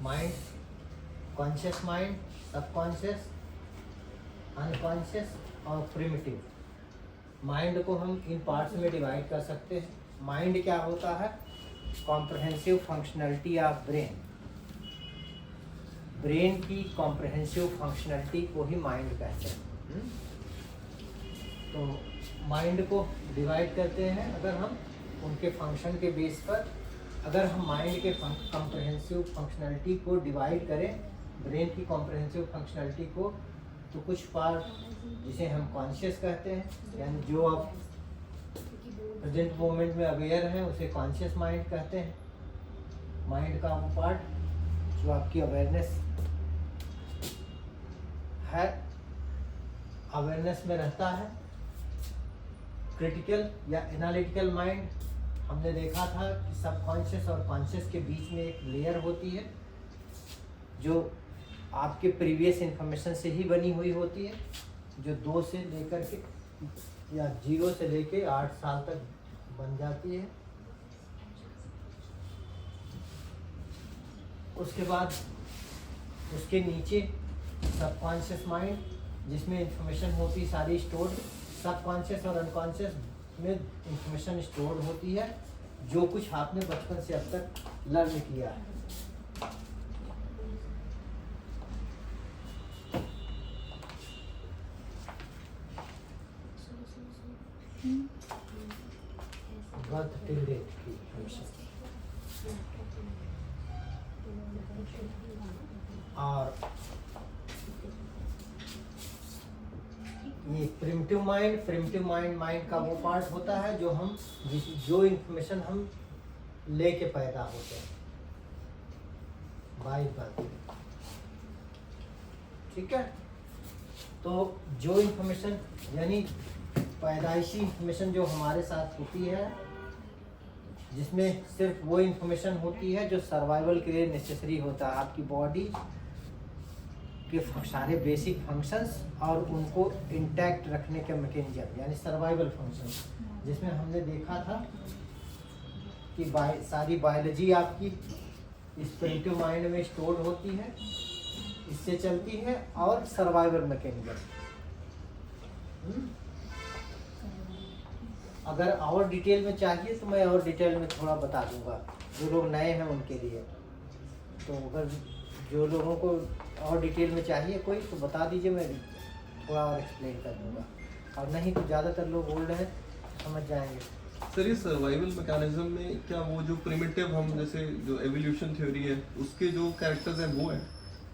Mind, conscious mind, subconscious, unconscious और primitive. Mind को हम इन पार्ट्स में डिवाइड कर सकते हैं। माइंड क्या होता है? Comprehensive functionality of brain. Brain की कॉम्प्रहेंसिव फंक्शनैलिटी को ही माइंड कहते हैं। तो माइंड को डिवाइड करते हैं अगर हम उनके फंक्शन के बेस पर। अगर हम माइंड के कॉम्प्रहेंसिव फंक्शनैलिटी को डिवाइड करें, ब्रेन की कॉम्प्रहेंसिव फंक्शनैलिटी को, तो कुछ पार्ट जिसे हम कॉन्शियस कहते हैं, यानी जो आप प्रेजेंट मोमेंट में अवेयर हैं उसे कॉन्शियस माइंड कहते हैं। माइंड का वो पार्ट जो आपकी अवेयरनेस है, अवेयरनेस में रहता है। क्रिटिकल या एनालिटिकल माइंड, हमने देखा था कि सबकॉन्शियस और कॉन्शियस के बीच में एक लेयर होती है जो आपके प्रीवियस इंफॉर्मेशन से ही बनी हुई होती है, जो 2 से लेकर के या 0 से लेके 8 साल तक बन जाती है। उसके बाद उसके नीचे सबकॉन्शियस माइंड, जिसमें इंफॉर्मेशन होती सारी स्टोर्ड। सबकॉन्शियस और अनकॉन्शियस में इंफॉर्मेशन स्टोर्ड होती है जो कुछ आपने बचपन से अब तक लर्न किया है। बर्थ टिल डेट की इंफॉर्मेशन। और ये प्रिमिटिव माइंड माइंड का वो पार्ट होता है जो हम जो इंफॉर्मेशन हम लेके पैदा होते हैं बाय बर्थ। ठीक है, तो जो इंफॉर्मेशन यानी पैदाइशी इंफॉर्मेशन जो हमारे साथ होती है, जिसमें सिर्फ वो इंफॉर्मेशन होती है जो सर्वाइवल के लिए नेसेसरी होता है। आपकी बॉडी के सारे बेसिक फंक्शंस और उनको इंटैक्ट रखने के मैकेनिज्म, यानी सर्वाइवल फंक्शंस, जिसमें हमने देखा था कि सारी बायोलॉजी आपकी इस प्रिमिटिव माइंड में स्टोर होती है, इससे चलती है, और सर्वाइवल मैकेनिज्म। अगर और डिटेल में चाहिए तो मैं और डिटेल में थोड़ा बता दूंगा, जो लोग नए हैं उनके लिए। तो अगर जो लोगों को और डिटेल में चाहिए कोई, तो बता दीजिए, मैं थोड़ा और एक्सप्लेन कर दूंगा। और नहीं तो ज़्यादातर लोग ओल्ड हैं, समझ जाएंगे। सर, ये सर्वाइवल मैकेनिज्म में क्या वो जो प्रिमिटिव, हम जैसे जो एवोल्यूशन थ्योरी है उसके जो कैरेक्टर्स हैं वो है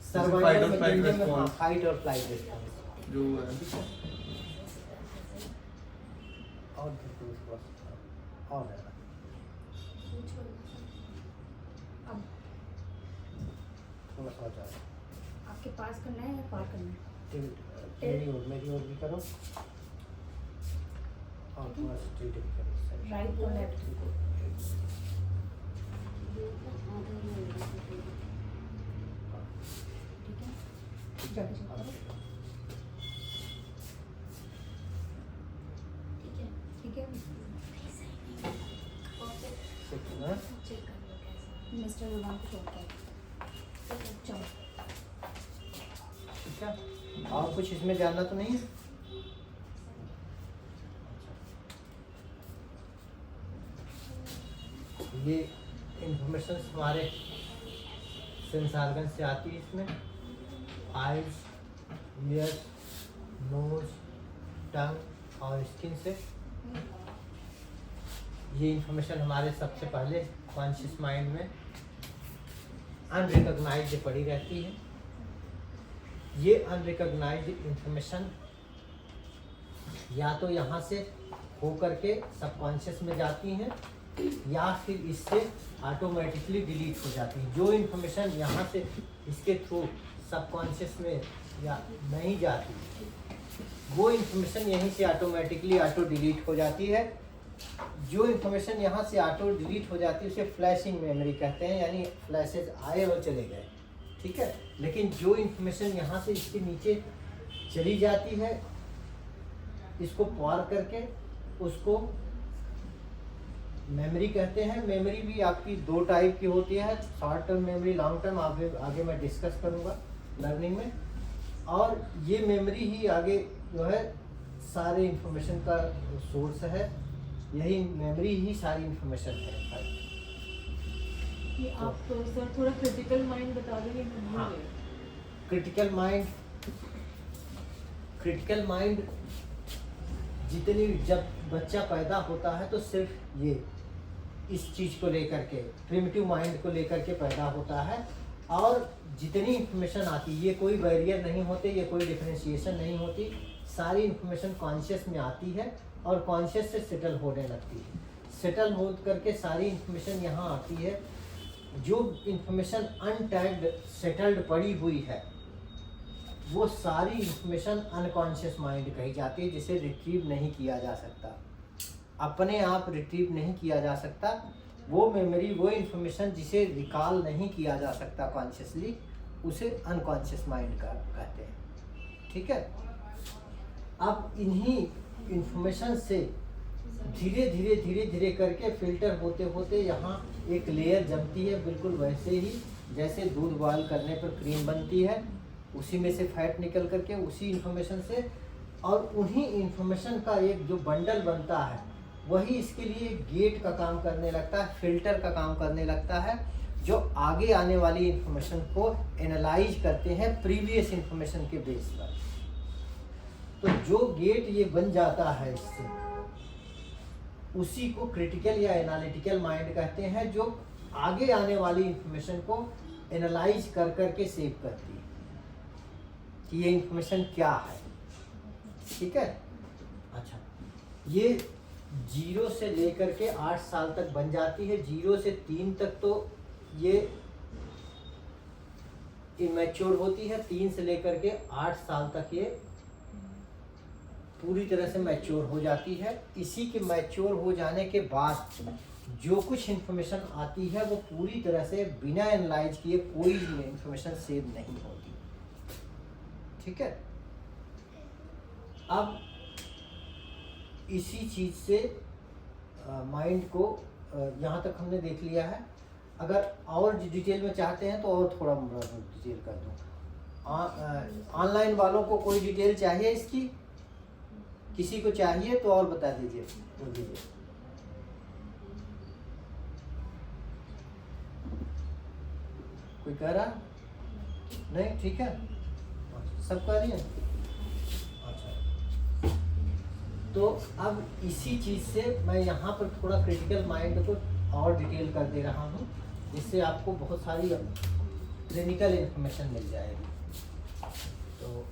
सर्वाइवल मैकेनिज्म में फाइट और फ्लाइट रिस्पॉन्स जो है। और थोड़ा सा ज़्यादा आपके पास करना है या पार करना है? मेरी ओर भी करो, और थोड़ा सा टेढ़े भी करो, राइट और लेफ्ट। ठीक है, ठीक है। मिस्टर रुमान को छोड़ कर चलो। ठीक है, और कुछ इसमें जानना तो नहीं है? ये इंफॉर्मेशन हमारे सेंस ऑर्गन से आती है। इसमें आइज, ईयर्स, नोज, टंग और स्किन से ये इंफॉर्मेशन हमारे सबसे पहले कॉन्शियस माइंड में अनरिकॉग्नाइज्ड पड़ी रहती है। ये अनरिकॉग्नाइज्ड इंफॉर्मेशन या तो यहाँ से हो करके सबकॉन्शियस में जाती हैं, या फिर इससे ऑटोमेटिकली डिलीट हो जाती है। जो इंफॉर्मेशन यहाँ से इसके थ्रू सबकॉन्शियस में या नहीं जाती, वो इंफॉर्मेशन यहीं से ऑटोमेटिकली ऑटो डिलीट हो जाती है। जो इंफॉर्मेशन यहाँ से ऑटो डिलीट हो जाती है उसे फ्लैशिंग मेमोरी कहते हैं, यानी फ्लैशेज आए और चले गए। ठीक है, लेकिन जो इंफॉर्मेशन यहाँ से इसके नीचे चली जाती है, इसको पार करके उसको मेमोरी कहते हैं। मेमोरी भी आपकी दो टाइप की होती है, short term memory, long term, आगे मैं डिस्कस करूँगा लर्निंग में। और ये मेमोरी ही आगे जो है सारे इंफॉर्मेशन का सोर्स है, यही मेमोरी ही सारी इंफॉर्मेशन है। ये आप सर थोड़ा क्रिटिकल माइंड बता देंगे, मैं भूल हाँ। गई। क्रिटिकल माइंड जितनी, जब बच्चा पैदा होता है तो सिर्फ ये इस चीज़ को लेकर के, प्रिमिटिव माइंड को लेकर के पैदा होता है। और जितनी इंफॉर्मेशन आती है, ये कोई बैरियर नहीं होते, ये कोई डिफरेंशिएशन नहीं होती, सारी इंफॉर्मेशन कॉन्शियस में आती है और कॉन्शियस से सेटल होने लगती है। सेटल हो करके सारी इंफॉर्मेशन यहाँ आती है। जो इंफॉर्मेशन अनटैग्ड सेटल्ड पड़ी हुई है, वो सारी इंफॉर्मेशन अनकॉन्शियस माइंड कही जाती है, जिसे रिट्रीव नहीं किया जा सकता, अपने आप रिट्रीव नहीं किया जा सकता। वो मेमोरी, वो इंफॉर्मेशन जिसे रिकॉल नहीं किया जा सकता कॉन्शियसली, उसे अनकॉन्शियस माइंड का कहते हैं। ठीक है। अब इन्हीं इंफॉर्मेशन से धीरे धीरे धीरे धीरे करके फिल्टर होते होते यहाँ एक लेयर जमती है, बिल्कुल वैसे ही जैसे दूध बॉयल करने पर क्रीम बनती है, उसी में से फैट निकल करके उसी इंफॉर्मेशन से, और उन्हीं इंफॉर्मेशन का एक जो बंडल बनता है, वही इसके लिए गेट का काम करने लगता है, फिल्टर का काम करने लगता है, जो आगे आने वाली इंफॉर्मेशन को एनालाइज करते हैं प्रीवियस इंफॉर्मेशन के बेस पर। तो जो गेट ये बन जाता है इससे, उसी को क्रिटिकल या एनालिटिकल माइंड कहते हैं, जो आगे आने वाली इंफॉर्मेशन को एनालाइज कर करके सेव करती है कि ये इंफॉर्मेशन क्या है। ठीक है। अच्छा, ये 0 से लेकर के 8 साल तक बन जाती है। 0 से 3 तक तो ये इमैच्योर होती है, 3 से लेकर के 8 साल तक ये पूरी तरह से मैच्योर हो जाती है। इसी के मैच्योर हो जाने के बाद जो कुछ इन्फॉर्मेशन आती है, वो पूरी तरह से बिना एनालाइज किए कोई इन्फॉर्मेशन सेव नहीं होती। ठीक है। अब इसी चीज़ से माइंड को यहाँ तक हमने देख लिया है। अगर और डिटेल में चाहते हैं तो और थोड़ा डिटेल कर दूँ। ऑनलाइन वालों को कोई डिटेल चाहिए इसकी? किसी को चाहिए तो और बता दीजिए, बोल दीजिए। कोई कह रहा नहीं? ठीक है, सब कह रही है। अच्छा, तो अब इसी चीज़ से मैं यहाँ पर थोड़ा क्रिटिकल माइंड को और डिटेल कर दे रहा हूँ, जिससे आपको बहुत सारी क्लिनिकल इंफॉर्मेशन मिल जाएगी। तो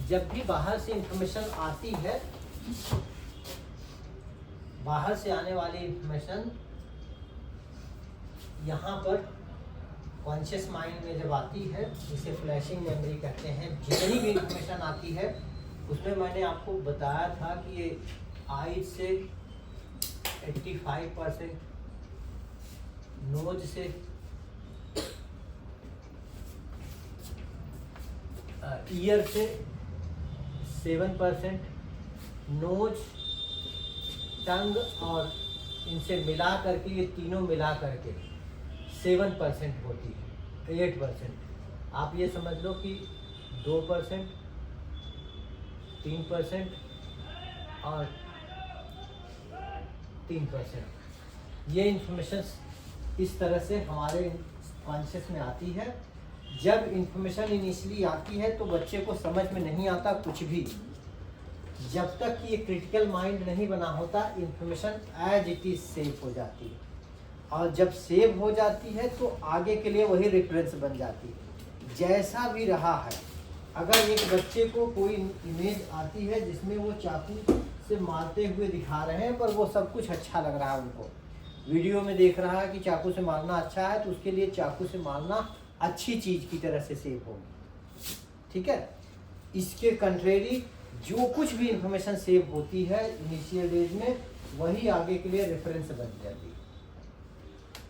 जब भी बाहर से इंफॉर्मेशन आती है, बाहर से आने वाली इंफॉर्मेशन यहाँ पर कॉन्शियस माइंड में जब आती है, जिसे फ्लैशिंग मेमोरी कहते हैं, जितनी भी इंफॉर्मेशन आती है उसमें मैंने आपको बताया था कि ये 8 से 85%, नोज से ईयर से 7%, नोज, टंग और इनसे मिला करके, ये तीनों मिला करके 7% होती है, 8%। आप ये समझ लो कि 2%, 3% और 3%, ये इंफॉर्मेशन इस तरह से हमारे कॉन्शियस में आती है। जब इंफॉर्मेशन इनिशियली आती है तो बच्चे को समझ में नहीं आता कुछ भी, जब तक कि ये क्रिटिकल माइंड नहीं बना होता, information as it is save हो जाती है। और जब सेव हो जाती है तो आगे के लिए वही रेफरेंस बन जाती है। जैसा भी रहा है, अगर एक बच्चे को कोई इमेज आती है जिसमें वो चाकू से मारते हुए दिखा रहे हैं, पर वो सब कुछ अच्छा लग रहा है, उनको वीडियो में देख रहा है कि चाकू से मारना अच्छा है, तो उसके लिए चाकू से मारना अच्छी चीज़ की तरह से सेव होगी। ठीक है। इसके कंट्रेरी जो कुछ भी इंफॉर्मेशन सेव होती है इनिशियल डेज में, वही आगे के लिए रेफरेंस बन जाती है,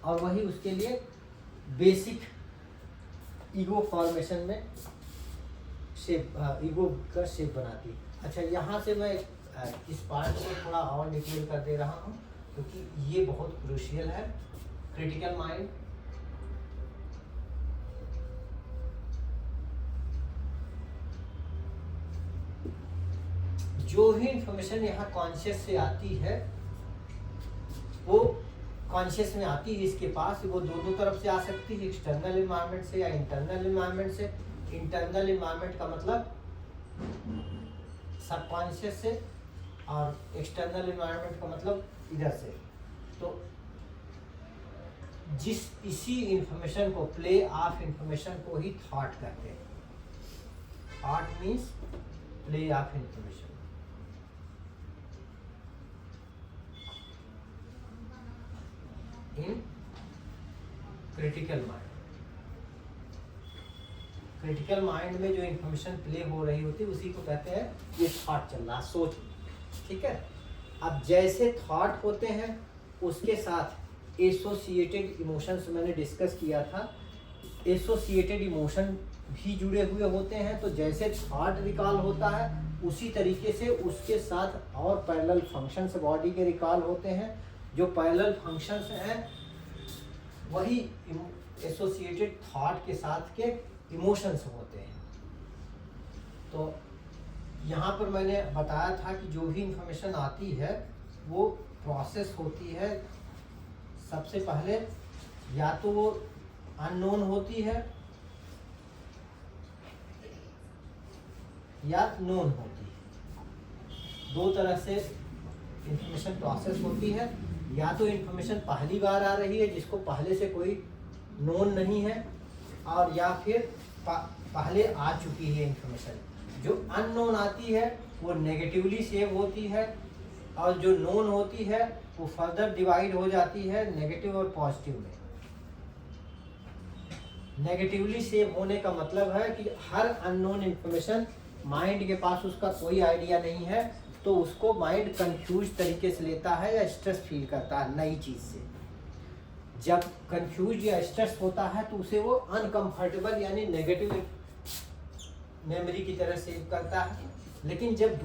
और वही उसके लिए बेसिक ईगो फॉर्मेशन में शेप, ईगो का शेप बनाती है। अच्छा, यहाँ से मैं इस पार्ट को थोड़ा और डिटेल कर दे रहा हूँ क्योंकि ये बहुत क्रूशियल है। क्रिटिकल माइंड, जो भी इंफॉर्मेशन यहाँ कॉन्शियस से आती है वो कॉन्शियस में आती है इसके पास, वो दोनों तरफ से आ सकती है, एक्सटर्नल इन्वायरमेंट से या इंटरनल इन्वायरमेंट से। इंटरनल इन्वायरमेंट का मतलब सबकॉन्शियस से, और एक्सटर्नल इन्वायरमेंट का मतलब इधर से। तो इसी इंफॉर्मेशन को, प्ले ऑफ इंफॉर्मेशन को ही थॉट कहते हैं। Thought means play of information. In critical mind, critical mind में जो इंफॉर्मेशन प्ले हो रही होती है उसी को कहते हैं ये थॉट चल रहा, सोच। ठीक है, अब जैसे थॉट होते हैं उसके साथ एसोसिएटेड इमोशंस मैंने डिस्कस किया था, एसोसिएटेड इमोशन भी जुड़े हुए होते हैं। तो जैसे थॉट रिकॉल होता है उसी तरीके से उसके साथ और पैरेलल फंक्शंस बॉडी के रिकॉल होते हैं। जो पैरेलल फंक्शंस हैं वही एसोसिएटेड थॉट के साथ के इमोशंस होते हैं। तो यहाँ पर मैंने बताया था कि जो भी इंफॉर्मेशन आती है वो प्रोसेस होती है। सबसे पहले या तो वो अननोन होती है या नोन होती है। दो तरह से इंफॉर्मेशन प्रोसेस होती है। या तो इंफॉर्मेशन पहली बार आ रही है जिसको पहले से कोई नोन नहीं है, और या फिर पहले आ चुकी है इंफॉर्मेशन। जो अननोन आती है वो नेगेटिवली सेव होती है, और जो नोन होती है वो फर्दर डिवाइड हो जाती है नेगेटिव और पॉजिटिव में। नेगेटिवली सेव होने का मतलब है कि हर अननोन इंफॉर्मेशन माइंड के पास उसका कोई आइडिया नहीं है, तो उसको माइंड कंफ्यूज तरीके से लेता है या स्ट्रेस फील करता है नई चीज़ से। जब कंफ्यूज या स्ट्रेस होता है तो उसे वो अनकंफर्टेबल यानी नेगेटिव मेमोरी की तरह सेव करता है। लेकिन जब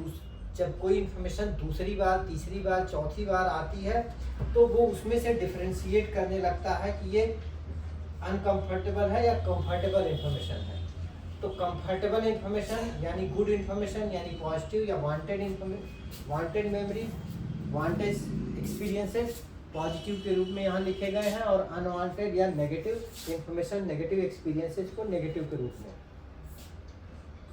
कोई इंफॉर्मेशन दूसरी बार, तीसरी बार, चौथी बार आती है तो वो उसमें से डिफरेंशिएट करने लगता है कि ये अनकंफर्टेबल है या कंफर्टेबल इंफॉर्मेशन है। तो कंफर्टेबल इंफॉर्मेशन यानी गुड इंफॉर्मेशन यानी पॉजिटिव या wanted memory, wanted experiences positive के रूप में यहाँ लिखे गए हैं, और अनवांटेड या नेगेटिव इंफॉर्मेशन, नेगेटिव एक्सपीरियंसेस को नेगेटिव के रूप में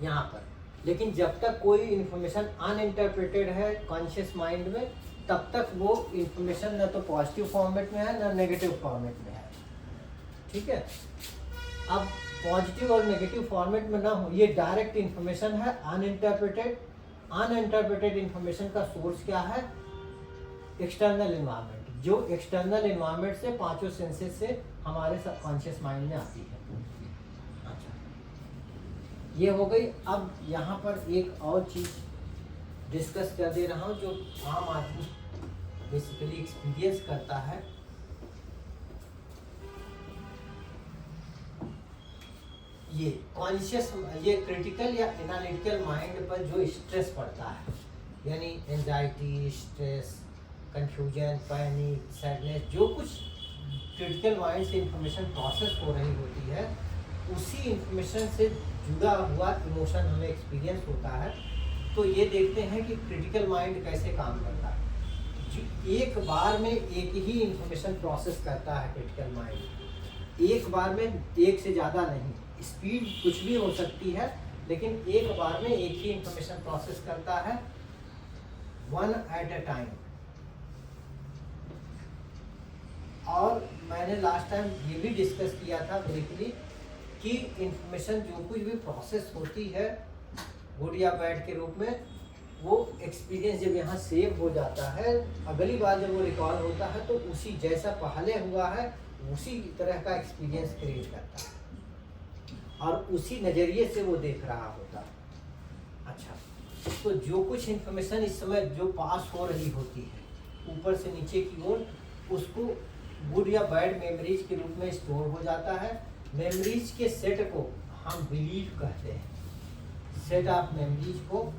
यहाँ पर। लेकिन जब तक कोई इंफॉर्मेशन अनइंटरप्रेटेड है कॉन्शियस माइंड में, तब तक वो इंफॉर्मेशन न तो पॉजिटिव फॉर्मेट में है न नेगेटिव फॉर्मेट में है। ठीक है, अब पॉजिटिव और नेगेटिव फॉर्मेट में ना हो, ये डायरेक्ट इंफॉर्मेशन है, अनइंटरप्रेटेड। अनइंटरप्रेटेड इंफॉर्मेशन का सोर्स क्या है? एक्सटर्नल इन्वायरमेंट, जो एक्सटर्नल इन्वायरमेंट से पांचों सेंसेस से हमारे सबकॉन्शियस माइंड में आती है। अच्छा, ये हो गई। अब यहाँ पर एक और चीज डिस्कस कर दे रहा हूँ जो आम आदमी बेसिकली एक्सपीरियंस करता है। ये कॉन्शियस, ये क्रिटिकल या एनालिटिकल माइंड पर जो स्ट्रेस पड़ता है, यानी anxiety, stress, confusion, panic, sadness, जो कुछ क्रिटिकल माइंड से इंफॉर्मेशन प्रोसेस हो रही होती है, उसी इंफॉर्मेशन से जुड़ा हुआ इमोशन हमें एक्सपीरियंस होता है। तो ये देखते हैं कि क्रिटिकल माइंड कैसे काम करता है। एक बार में एक ही इंफॉर्मेशन प्रोसेस करता है क्रिटिकल माइंड, एक बार में एक से ज़्यादा नहीं। स्पीड कुछ भी हो सकती है, लेकिन एक बार में एक ही इंफॉर्मेशन प्रोसेस करता है, वन एट अ टाइम। और मैंने लास्ट टाइम ये भी डिस्कस किया था ब्रीफली कि इंफॉर्मेशन जो कुछ भी प्रोसेस होती है गुड या बैड के रूप में, वो एक्सपीरियंस जब यहाँ सेव हो जाता है, अगली बार जब वो रिकॉल होता है तो उसी जैसा पहले हुआ है उसी तरह का एक्सपीरियंस क्रिएट करता है, और उसी नज़रिए से वो देख रहा होता है। अच्छा, तो जो कुछ इंफॉर्मेशन इस समय जो पास हो रही होती है ऊपर से नीचे की ओर, उसको गुड या बैड मेमोरीज के रूप में स्टोर हो जाता है। मेमोरीज के सेट को हम बिलीव कहते हैं। सेट ऑफ मेमोरीज को,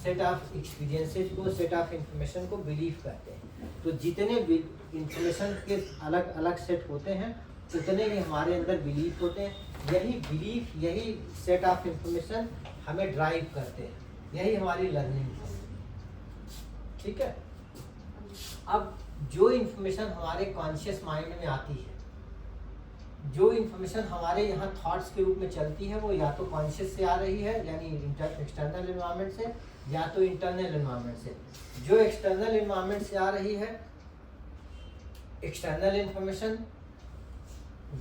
सेट ऑफ एक्सपीरियंसेस को, सेट ऑफ इंफॉर्मेशन को बिलीव करते हैं। तो जितने इंफॉर्मेशन के अलग अलग सेट होते हैं उतने ही हमारे अंदर बिलीफ होते हैं। यही बिलीफ, यही सेट ऑफ इंफॉर्मेशन हमें ड्राइव करते हैं, यही हमारी लर्निंग है। ठीक है। अब जो इंफॉर्मेशन हमारे कॉन्शियस माइंड में आती है, जो इंफॉर्मेशन हमारे यहाँ थॉट्स के रूप में चलती है, वो या तो कॉन्शियस से आ रही है यानी एक्सटर्नल एनवायरनमेंट से, या तो इंटरनल एनवायरनमेंट से। जो एक्सटर्नल एनवायरनमेंट से आ रही है, एक्सटर्नल इंफॉर्मेशन,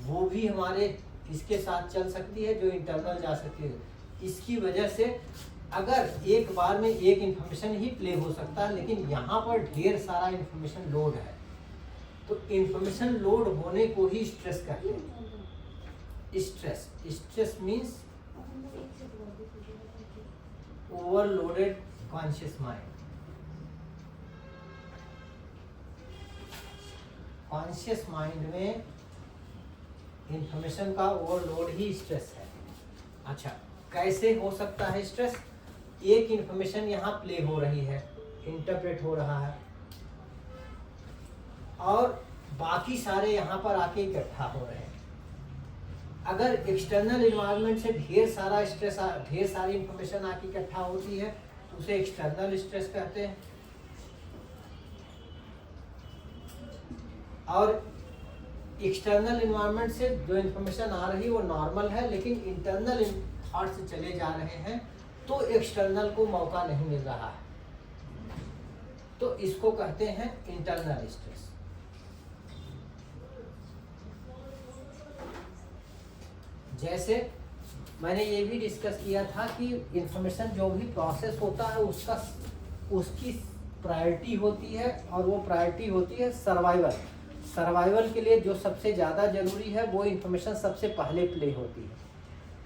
वो भी हमारे इसके साथ चल सकती है, जो इंटरनल जा सकती है। इसकी वजह से अगर एक बार में एक इंफॉर्मेशन ही प्ले हो सकता है, लेकिन यहाँ पर ढेर सारा इंफॉर्मेशन लोड है, तो इंफॉर्मेशन लोड होने को ही स्ट्रेस कहते हैं। Stress means overloaded conscious mind. Conscious mind में इंफॉर्मेशन का ओवरलोड ही स्ट्रेस है। अच्छा, कैसे हो सकता है स्ट्रेस? एक इंफॉर्मेशन यहाँ प्ले हो रही है, इंटरप्रेट हो रहा है, और बाकी सारे यहाँ पर आके इकट्ठा हो रहे हैं। अगर एक्सटर्नल एनवायरनमेंट से ढेर सारा स्ट्रेस, ढेर सारी इंफॉर्मेशन आके इकट्ठा होती है, तो उसे एक्सटर्नल स्ट्रेस कहते हैं। और एक्सटर्नल एनवायरनमेंट से जो इंफॉर्मेशन आ रही है वो नॉर्मल है, लेकिन इंटरनल थॉट से चले जा रहे हैं, तो एक्सटर्नल को मौका नहीं मिल रहा है, तो इसको कहते हैं इंटरनल स्ट्रेस। जैसे मैंने ये भी डिस्कस किया था कि इंफॉर्मेशन जो भी प्रोसेस होता है उसकी प्रायोरिटी होती है, और वो प्रायोरिटी होती है सर्वाइवल। सर्वाइवल के लिए जो सबसे ज़्यादा ज़रूरी है वो इंफॉर्मेशन सबसे पहले प्ले होती है।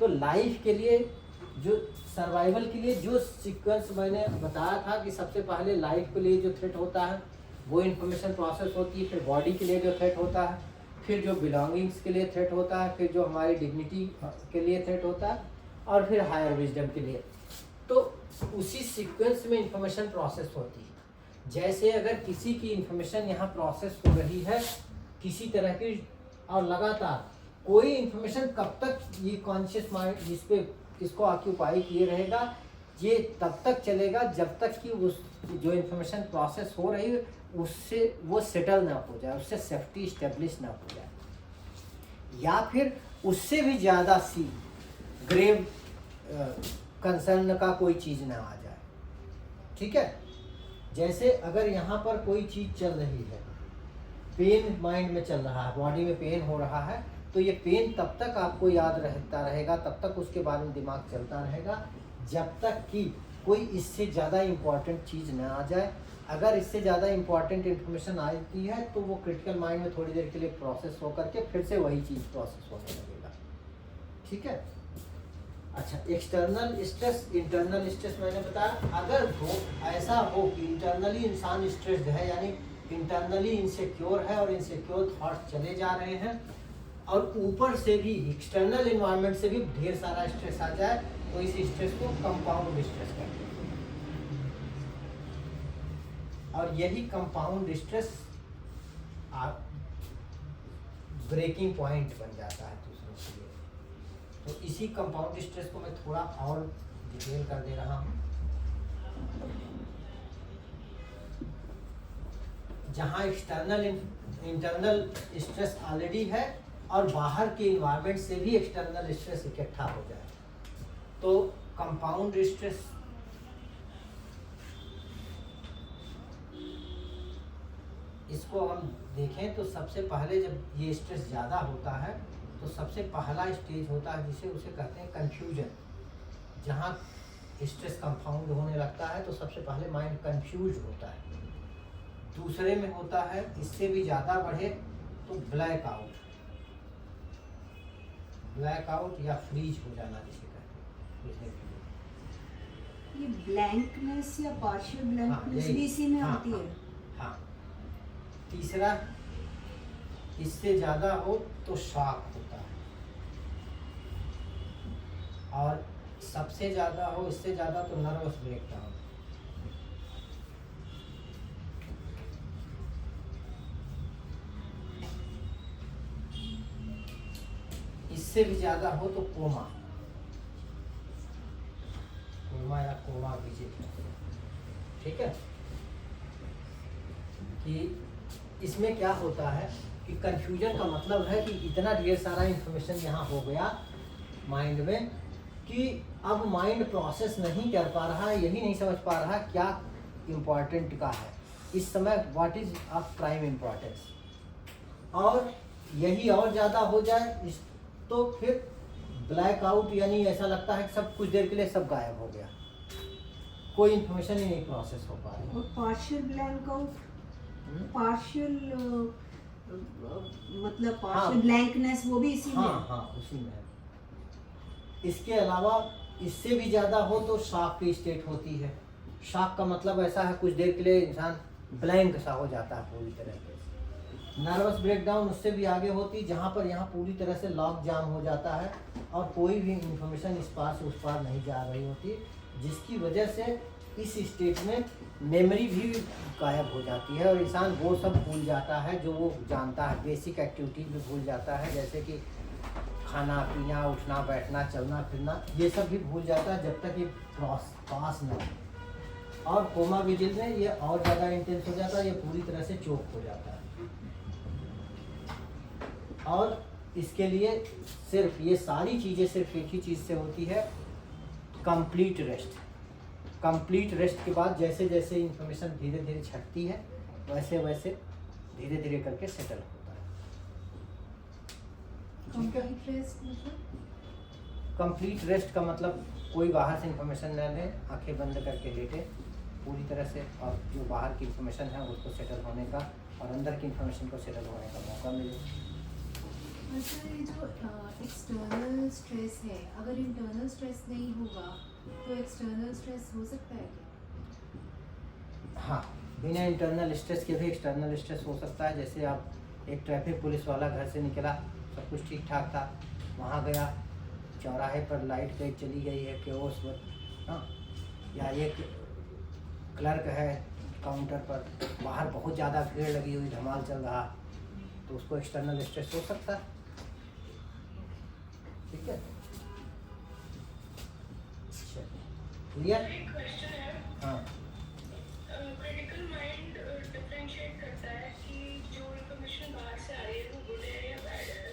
तो लाइफ के लिए, जो सर्वाइवल के लिए जो सीक्वेंस मैंने बताया था कि सबसे पहले लाइफ के लिए जो थ्रेट होता है वो इंफॉर्मेशन प्रोसेस होती है, फिर बॉडी के लिए जो थ्रेट होता है, फिर जो बिलोंगिंग्स के लिए थ्रेट होता है, फिर जो हमारी डिग्निटी के लिए थ्रेट होता है, और फिर हायर विजडम के लिए। तो उसी सीक्वेंस में इंफॉर्मेशन प्रोसेस होती है। जैसे अगर किसी की इंफॉर्मेशन यहाँ प्रोसेस हो रही है किसी तरह की, और लगातार कोई इंफॉर्मेशन कब तक ये कॉन्शियस माइंड जिस पे इसको ऑक्यूपाई किए रहेगा, ये तब तक चलेगा जब तक कि उस जो इंफॉर्मेशन प्रोसेस हो रही है उससे वो सेटल ना हो जाए, उससे सेफ्टी इस्टेब्लिश ना हो जाए, या फिर उससे भी ज़्यादा सी ग्रेव कंसर्न का कोई चीज़ ना आ जाए। ठीक है। जैसे अगर यहाँ पर कोई चीज़ चल रही है, पेन माइंड में चल रहा है, बॉडी में पेन हो रहा है, तो ये पेन तब तक आपको याद रहता रहेगा, तब तक उसके बारे में दिमाग चलता रहेगा, जब तक कि कोई इससे ज़्यादा इम्पॉर्टेंट चीज़ ना आ जाए। अगर इससे ज़्यादा इम्पॉर्टेंट इन्फॉर्मेशन आती है तो वो क्रिटिकल माइंड में थोड़ी देर के लिए प्रोसेस होकर के फिर से वही चीज़ प्रोसेस होने लगेगा। ठीक है। अच्छा, एक्सटर्नल स्ट्रेस, इंटरनल स्ट्रेस मैंने बताया। अगर ऐसा हो कि इंटरनली इंसान स्ट्रेस्ड है, यानी इंटरनली इनसिक्योर है और इनसिक्योर थॉट्स चले जा रहे हैं, और ऊपर से भी एक्सटर्नल एनवायरनमेंट से भी ढेर सारा स्ट्रेस आ जाए, तो इस स्ट्रेस को कंपाउंड स्ट्रेस कहते हैं। और यही कंपाउंड स्ट्रेस ब्रेकिंग पॉइंट बन जाता है दूसरों के लिए। तो इसी कंपाउंड स्ट्रेस को मैं थोड़ा और डिटेल कर दे रहा हूँ। जहाँ एक्सटर्नल इंटरनल स्ट्रेस ऑलरेडी है और बाहर के इन्वायरमेंट से भी एक्सटर्नल स्ट्रेस इकट्ठा हो जाए, तो कंपाउंड स्ट्रेस इसको हम देखें तो सबसे पहले जब ये स्ट्रेस ज़्यादा होता है तो सबसे पहला स्टेज होता है जिसे उसे कहते हैं कंफ्यूजन। जहाँ स्ट्रेस कंपाउंड होने लगता है तो सबसे पहले माइंड कंफ्यूज होता है। दूसरे में होता है, इससे भी ज़्यादा बढ़े तो ब्लैकआउट या फ्रीज हो जाना जिसे कहते हैं। ये ब्लैंकनेस या पार्शियल ब्लैंकनेस भी इसी में आती है। हाँ। तीसरा, इससे ज़्यादा हो तो शॉक होता है, और सबसे ज़्यादा हो, इससे ज़्यादा तो नर्वस ब्रेकडाउन। इससे भी ज़्यादा हो तो कोमा, कोमा या कोमा विजिट। ठीक है, कि इसमें क्या होता है कि कंफ्यूजन का मतलब है कि इतना ढेर सारा इंफॉर्मेशन यहाँ हो गया माइंड में कि अब माइंड प्रोसेस नहीं कर पा रहा है, यही नहीं समझ पा रहा क्या इम्पोर्टेंट का है इस समय, what is of prime importance. और यही और ज़्यादा हो जाए तो फिर ब्लैकआउट, यानी ऐसा लगता है कि सब कुछ देर के लिए सब गायब हो गया, कोई इन्फॉर्मेशन ही नहीं प्रोसेस हो पा रही। और पार्शियल ब्लैंक आउट, पार्शियल मतलब पार्शियल ब्लैंकनेस, वो भी इसी में है? हाँ, उसी में है। इसके अलावा इससे भी ज़्यादा हो तो शॉक की स्टेट होती है। शॉक का मतलब ऐसा है कुछ देर के लिए इंसान ब्लैंक सा हो जाता है पूरी तरह से। नर्वस ब्रेकडाउन उससे भी आगे होती है, जहाँ पर यहाँ पूरी तरह से लॉक जाम हो जाता है और कोई भी इंफॉर्मेशन इस पार से उस पार नहीं जा रही होती, जिसकी वजह से इस स्टेट में मेमोरी भी गायब हो जाती है और इंसान वो सब भूल जाता है जो वो जानता है, बेसिक एक्टिविटी भी भूल जाता है, जैसे कि खाना पीना, उठना बैठना, चलना फिरना, ये सब भी भूल जाता है जब तक ये पास न हो। और कोमा विजिल में ये और ज़्यादा इंटेंस हो जाता है, ये पूरी तरह से चोक हो जाता है। और इसके लिए सिर्फ ये सारी चीज़ें सिर्फ एक ही चीज़ से होती है, कंप्लीट रेस्ट। कंप्लीट रेस्ट के बाद जैसे जैसे इंफॉर्मेशन धीरे धीरे छटती है वैसे वैसे धीरे धीरे करके सेटल होता है। कंप्लीट रेस्ट मतलब? कंप्लीट रेस्ट का मतलब कोई बाहर से इंफॉर्मेशन न लें, आंखें बंद करके लेटे पूरी तरह से, और जो बाहर की इंफॉर्मेशन है उसको सेटल होने का और अंदर की इंफॉर्मेशन को सेटल होने का मौका मिले। अच्छा, ये जो एक्सटर्नल स्ट्रेस है, अगर इंटरनल स्ट्रेस नहीं होगा तो एक्सटर्नल स्ट्रेस हो सकता है क्या? हाँ, बिना इंटरनल स्ट्रेस के भी एक्सटर्नल स्ट्रेस हो सकता है। जैसे आप एक ट्रैफिक पुलिस वाला घर से निकला, सब कुछ ठीक ठाक था, वहाँ गया, चौराहे पर लाइट गई चली गई है केओस में, हाँ, या एक क्लर्क है काउंटर पर, बाहर बहुत ज़्यादा भीड़ लगी हुई, धमाल चल रहा, तो उसको एक्सटर्नल स्ट्रेस हो सकता है। ठीक है, क्लियर? हाँ, क्रिटिकल माइंड डिफरेंशिएट करता है कि जो इंफॉर्मेशन बाहर से आ रही है वो गुड है या बैड है,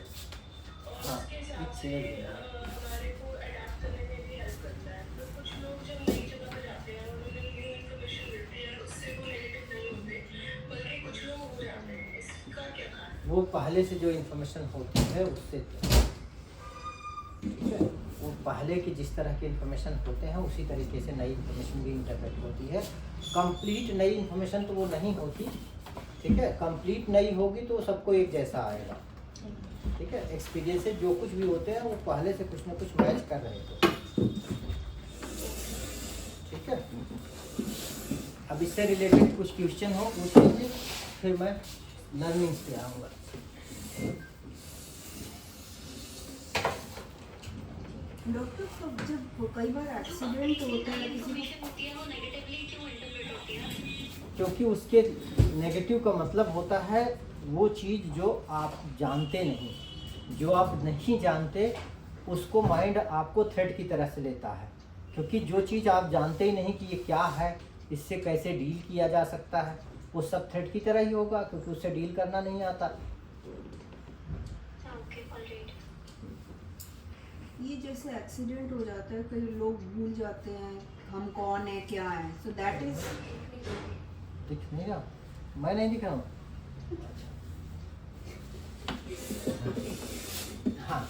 और हाँ, उसके हिसाब it's से a- हमारे को अडैप्ट करने में भी हेल्प करता है। तो कुछ लोग जब नई जगह पर जाते हैं और उन्हें न्यू इंफॉर्मेशन मिलती है, उससे वो नेगेटिव नहीं होते, बल्कि कुछ लोग हो जाते हैं। इसका क्या कारण? वो पहले से जो इंफॉर्मेशन होती है उससे, ठीक है, वो पहले की जिस तरह के इंफॉर्मेशन होते हैं उसी तरीके से नई इंफॉर्मेशन भी इंटरप्रेट होती है। कंप्लीट नई इंफॉर्मेशन तो वो नहीं होती, ठीक है, कंप्लीट नई होगी तो सबको एक जैसा आएगा। ठीक है, एक्सपीरियंस से जो कुछ भी होते हैं वो पहले से कुछ ना कुछ मैच कर रहे थे। ठीक है, अब इससे रिलेटेड कुछ क्वेश्चन हो पूछ लीजिए, फिर मैं लर्निंग पे आऊँगा। डॉक्टर, तो जब कई बार एक्सीडेंट होता है किसी को, क्योंकि उसके नेगेटिव का मतलब होता है वो चीज़ जो आप जानते नहीं, जो आप नहीं जानते उसको माइंड आपको थ्रेट की तरह से लेता है। क्योंकि जो चीज़ आप जानते ही नहीं कि ये क्या है, इससे कैसे डील किया जा सकता है, वो सब थ्रेट की तरह ही होगा, क्योंकि उससे डील करना नहीं आता। ये जैसे एक्सीडेंट हो जाता है, कई लोग भूल जाते हैं हम कौन है क्या है, सो दैट इज, दिख नहीं रहा, मैं नहीं दिख रहा हूँ। हाँ,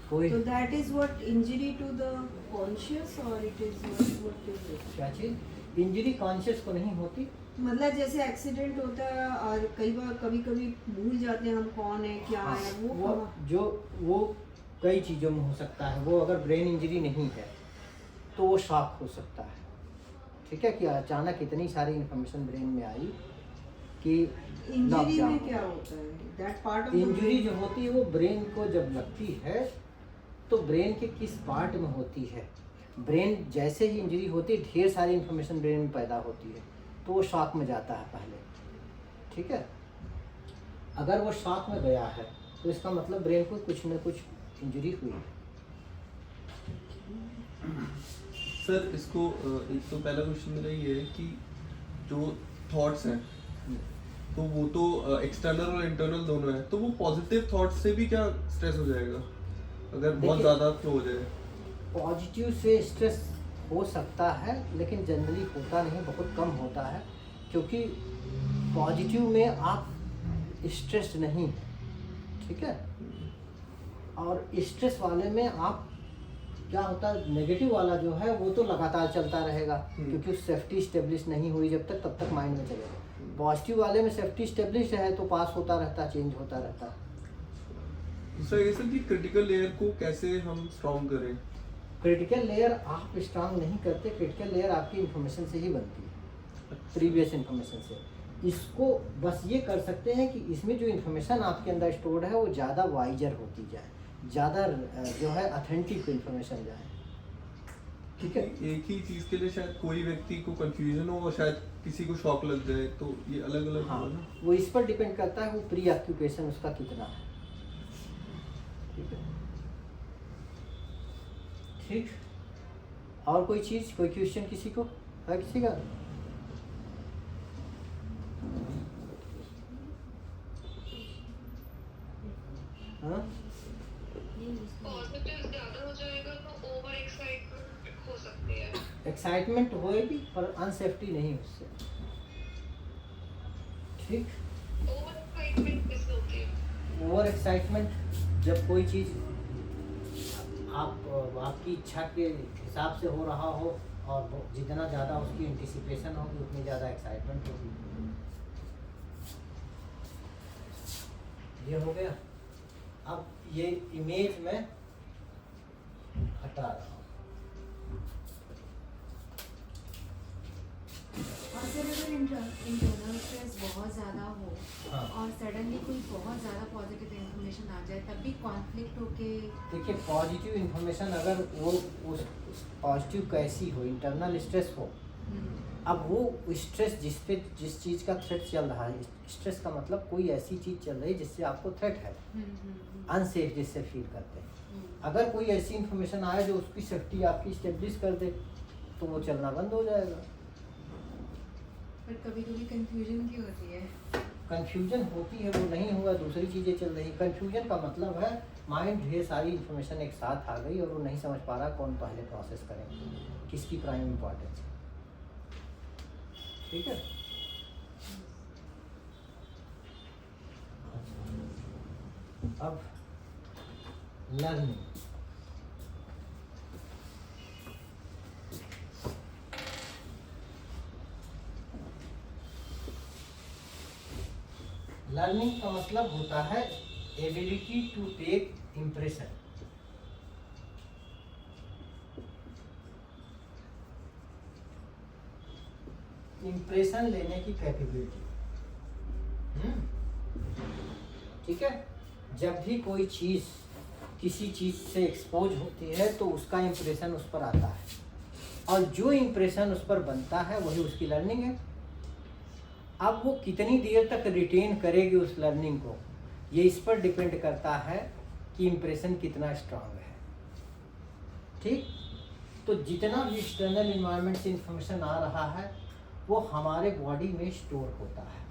कोई so that is what injury to the conscious or it is what is it? क्या चीज़ इंजरी कॉन्शियस को नहीं होती। मतलब जैसे एक्सीडेंट होता है और कई बार कभी कभी भूल जाते हैं हम कौन है क्या हाँ, है, वो वो जो वो कई चीज़ों में हो सकता है। वो अगर ब्रेन इंजरी नहीं है तो वो शॉक हो सकता है। ठीक है, कि अचानक इतनी सारी इंफॉर्मेशन ब्रेन में आई कि इंजरी में क्या होता है, दैट पार्ट ऑफ इंजरी जो होती है वो ब्रेन को जब लगती है तो ब्रेन के किस पार्ट में होती है। ब्रेन जैसे ही इंजरी होती है ढेर सारी इन्फॉर्मेशन ब्रेन में पैदा होती है, तो वो शॉक में जाता है पहले, ठीक है। अगर वो शॉक में गया है तो इसका मतलब ब्रेन को कुछ न कुछ इंजरी हुई है। सर इसको एक तो पहला क्वेश्चन मेरा ये है कि जो थॉट्स हैं तो वो तो एक्सटर्नल और इंटरनल दोनों है, तो वो पॉजिटिव थॉट्स से भी क्या स्ट्रेस हो जाएगा अगर बहुत देखिए, ज़्यादा फ्लो हो जाए? पॉजिटिव से स्ट्रेस हो सकता है लेकिन जनरली होता नहीं, बहुत कम होता है, क्योंकि पॉजिटिव में आप स्ट्रेस नहीं, ठीक है। और स्ट्रेस वाले में आप क्या होता है, नेगेटिव वाला जो है वो तो लगातार चलता रहेगा, क्योंकि सेफ्टी स्टेब्लिश नहीं हुई जब तक, तब तक माइंड में चलेगा। पॉजिटिव वाले में सेफ्टी स्टेब्लिश है तो पास होता रहता, चेंज होता रहता। दूसरा ये सर कि क्रिटिकल लेयर को कैसे हम स्ट्रॉन्ग करें? क्रिटिकल लेयर आप स्ट्रांग नहीं करते, क्रिटिकल लेयर आपकी इन्फॉर्मेशन से ही बनती है, प्रीवियस इन्फॉर्मेशन से। इसको बस ये कर सकते हैं कि इसमें जो इन्फॉर्मेशन आपके अंदर स्टोर्ड है वो ज़्यादा वाइजर होती जाए, ज़्यादा जो है ऑथेंटिक इन्फॉर्मेशन जाए, ठीक है। एक ही चीज़ के लिए शायद कोई व्यक्ति को कंफ्यूजन हो और शायद किसी को शॉक लग जाए, तो ये अलग अलग हाँ, हुआ ना। वो इस पर डिपेंड करता है वो प्री ऑक्यूपेशन उसका कितना है, ठीक है। ठीक, और कोई चीज़, कोई क्वेश्चन किसी को है, किसी का? हाँ, पॉजिटिव ज्यादा हो जाएगा तो ओवर एक्साइटमेंट हो सकती है। एक्साइटमेंट होएगी पर अनसेफ्टी नहीं उससे, ठीक। ओवर एक्साइटमेंट किससे होती है? ओवर एक्साइटमेंट जब कोई चीज़ आपकी इच्छा के हिसाब से हो रहा हो और जितना ज़्यादा उसकी एंटिसिपेशन होगी उतनी ज़्यादा एक्साइटमेंट होगी। ये हो गया। अब ये इमेज में हटा रहा हूँ। और सर अगर इंटरनल स्ट्रेस बहुत ज़्यादा हो हाँ। और सडनली कोई बहुत ज़्यादा पॉजिटिव इन्फॉर्मेशन आ जाए तब भी कॉन्फ्लिक्ट होके देखिए, पॉजिटिव इन्फॉर्मेशन अगर वो उस पॉजिटिव कैसी हो, इंटरनल स्ट्रेस हो, अब वो स्ट्रेस जिस चीज़ का थ्रेट चल रहा है, स्ट्रेस का मतलब कोई ऐसी चीज़ चल रही है जिससे आपको थ्रेट है, अनसेफ जिससे फील करते हैं। अगर कोई ऐसी इन्फॉर्मेशन आए जो उसकी सेफ्टी आपकी स्टेब्लिश कर दे तो वो चलना बंद हो जाएगा। पर कभी कभी कंफ्यूजन क्यों होती है? कंफ्यूजन होती है, वो नहीं हुआ, दूसरी चीज़ें चल रही। कंफ्यूजन का मतलब है माइंड ढेर सारी इन्फॉर्मेशन एक साथ आ गई और वो नहीं समझ पा रहा कौन पहले प्रोसेस करें, किसकी प्राइम इम्पोर्टेंस है, ठीक है। अब लर्निंग, लर्निंग का मतलब होता है ability to take impression. Impression लेने की कैपेबिलिटी, ठीक है। जब भी कोई चीज़ किसी चीज़ से एक्सपोज होती है तो उसका इम्प्रेशन उस पर आता है और जो इम्प्रेशन उस पर बनता है वही उसकी लर्निंग है। अब वो कितनी देर तक रिटेन करेगी उस लर्निंग को, ये इस पर डिपेंड करता है कि इम्प्रेशन कितना स्ट्रांग है, ठीक। तो जितना भी एक्सटर्नल इन्वायरमेंट से इंफॉर्मेशन आ रहा है वो हमारे बॉडी में स्टोर होता है।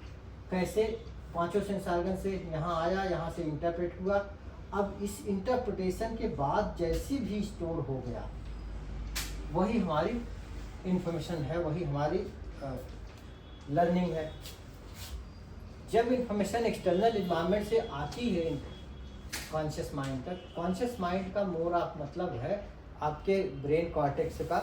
कैसे? पांचों सेंस ऑर्गन से यहाँ आया, यहाँ से इंटरप्रेट हुआ। अब इस इंटरप्रिटेशन के बाद जैसी भी स्टोर हो गया वही हमारी इंफॉर्मेशन है, वही हमारी लर्निंग है। जब इंफॉर्मेशन एक्सटर्नल इन्वायरमेंट से आती है कॉन्शियस माइंड तक, कॉन्शियस माइंड का मोर ऑफ मतलब है आपके ब्रेन कॉर्टेक्स का,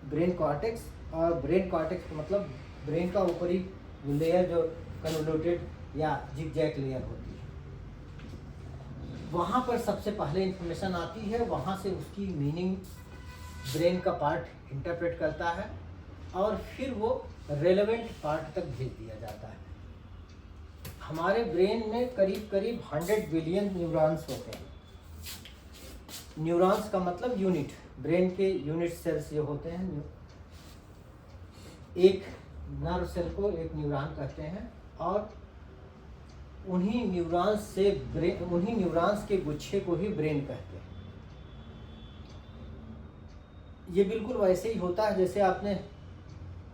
ब्रेन कॉर्टेक्स, और ब्रेन कॉर्टेक्स का मतलब ब्रेन का ऊपरी लेयर जो कन्वोल्यूटेड या जिगजैग लेयर होती है, वहाँ पर सबसे पहले इंफॉर्मेशन आती है, वहाँ से उसकी मीनिंग ब्रेन का पार्ट इंटरप्रेट करता है और फिर वो रेलेवेंट पार्ट तक भेज दिया जाता है। हमारे ब्रेन में करीब करीब 100 बिलियन न्यूरॉन्स होते हैं, न्यूरॉन्स का मतलब यूनिट, ब्रेन के यूनिट सेल्स जो होते हैं, एक नर्व सेल को एक न्यूरॉन कहते हैं, और उन्हीं न्यूरॉन्स के गुच्छे को ही ब्रेन कहते हैं। ये बिल्कुल वैसे ही होता है जैसे आपने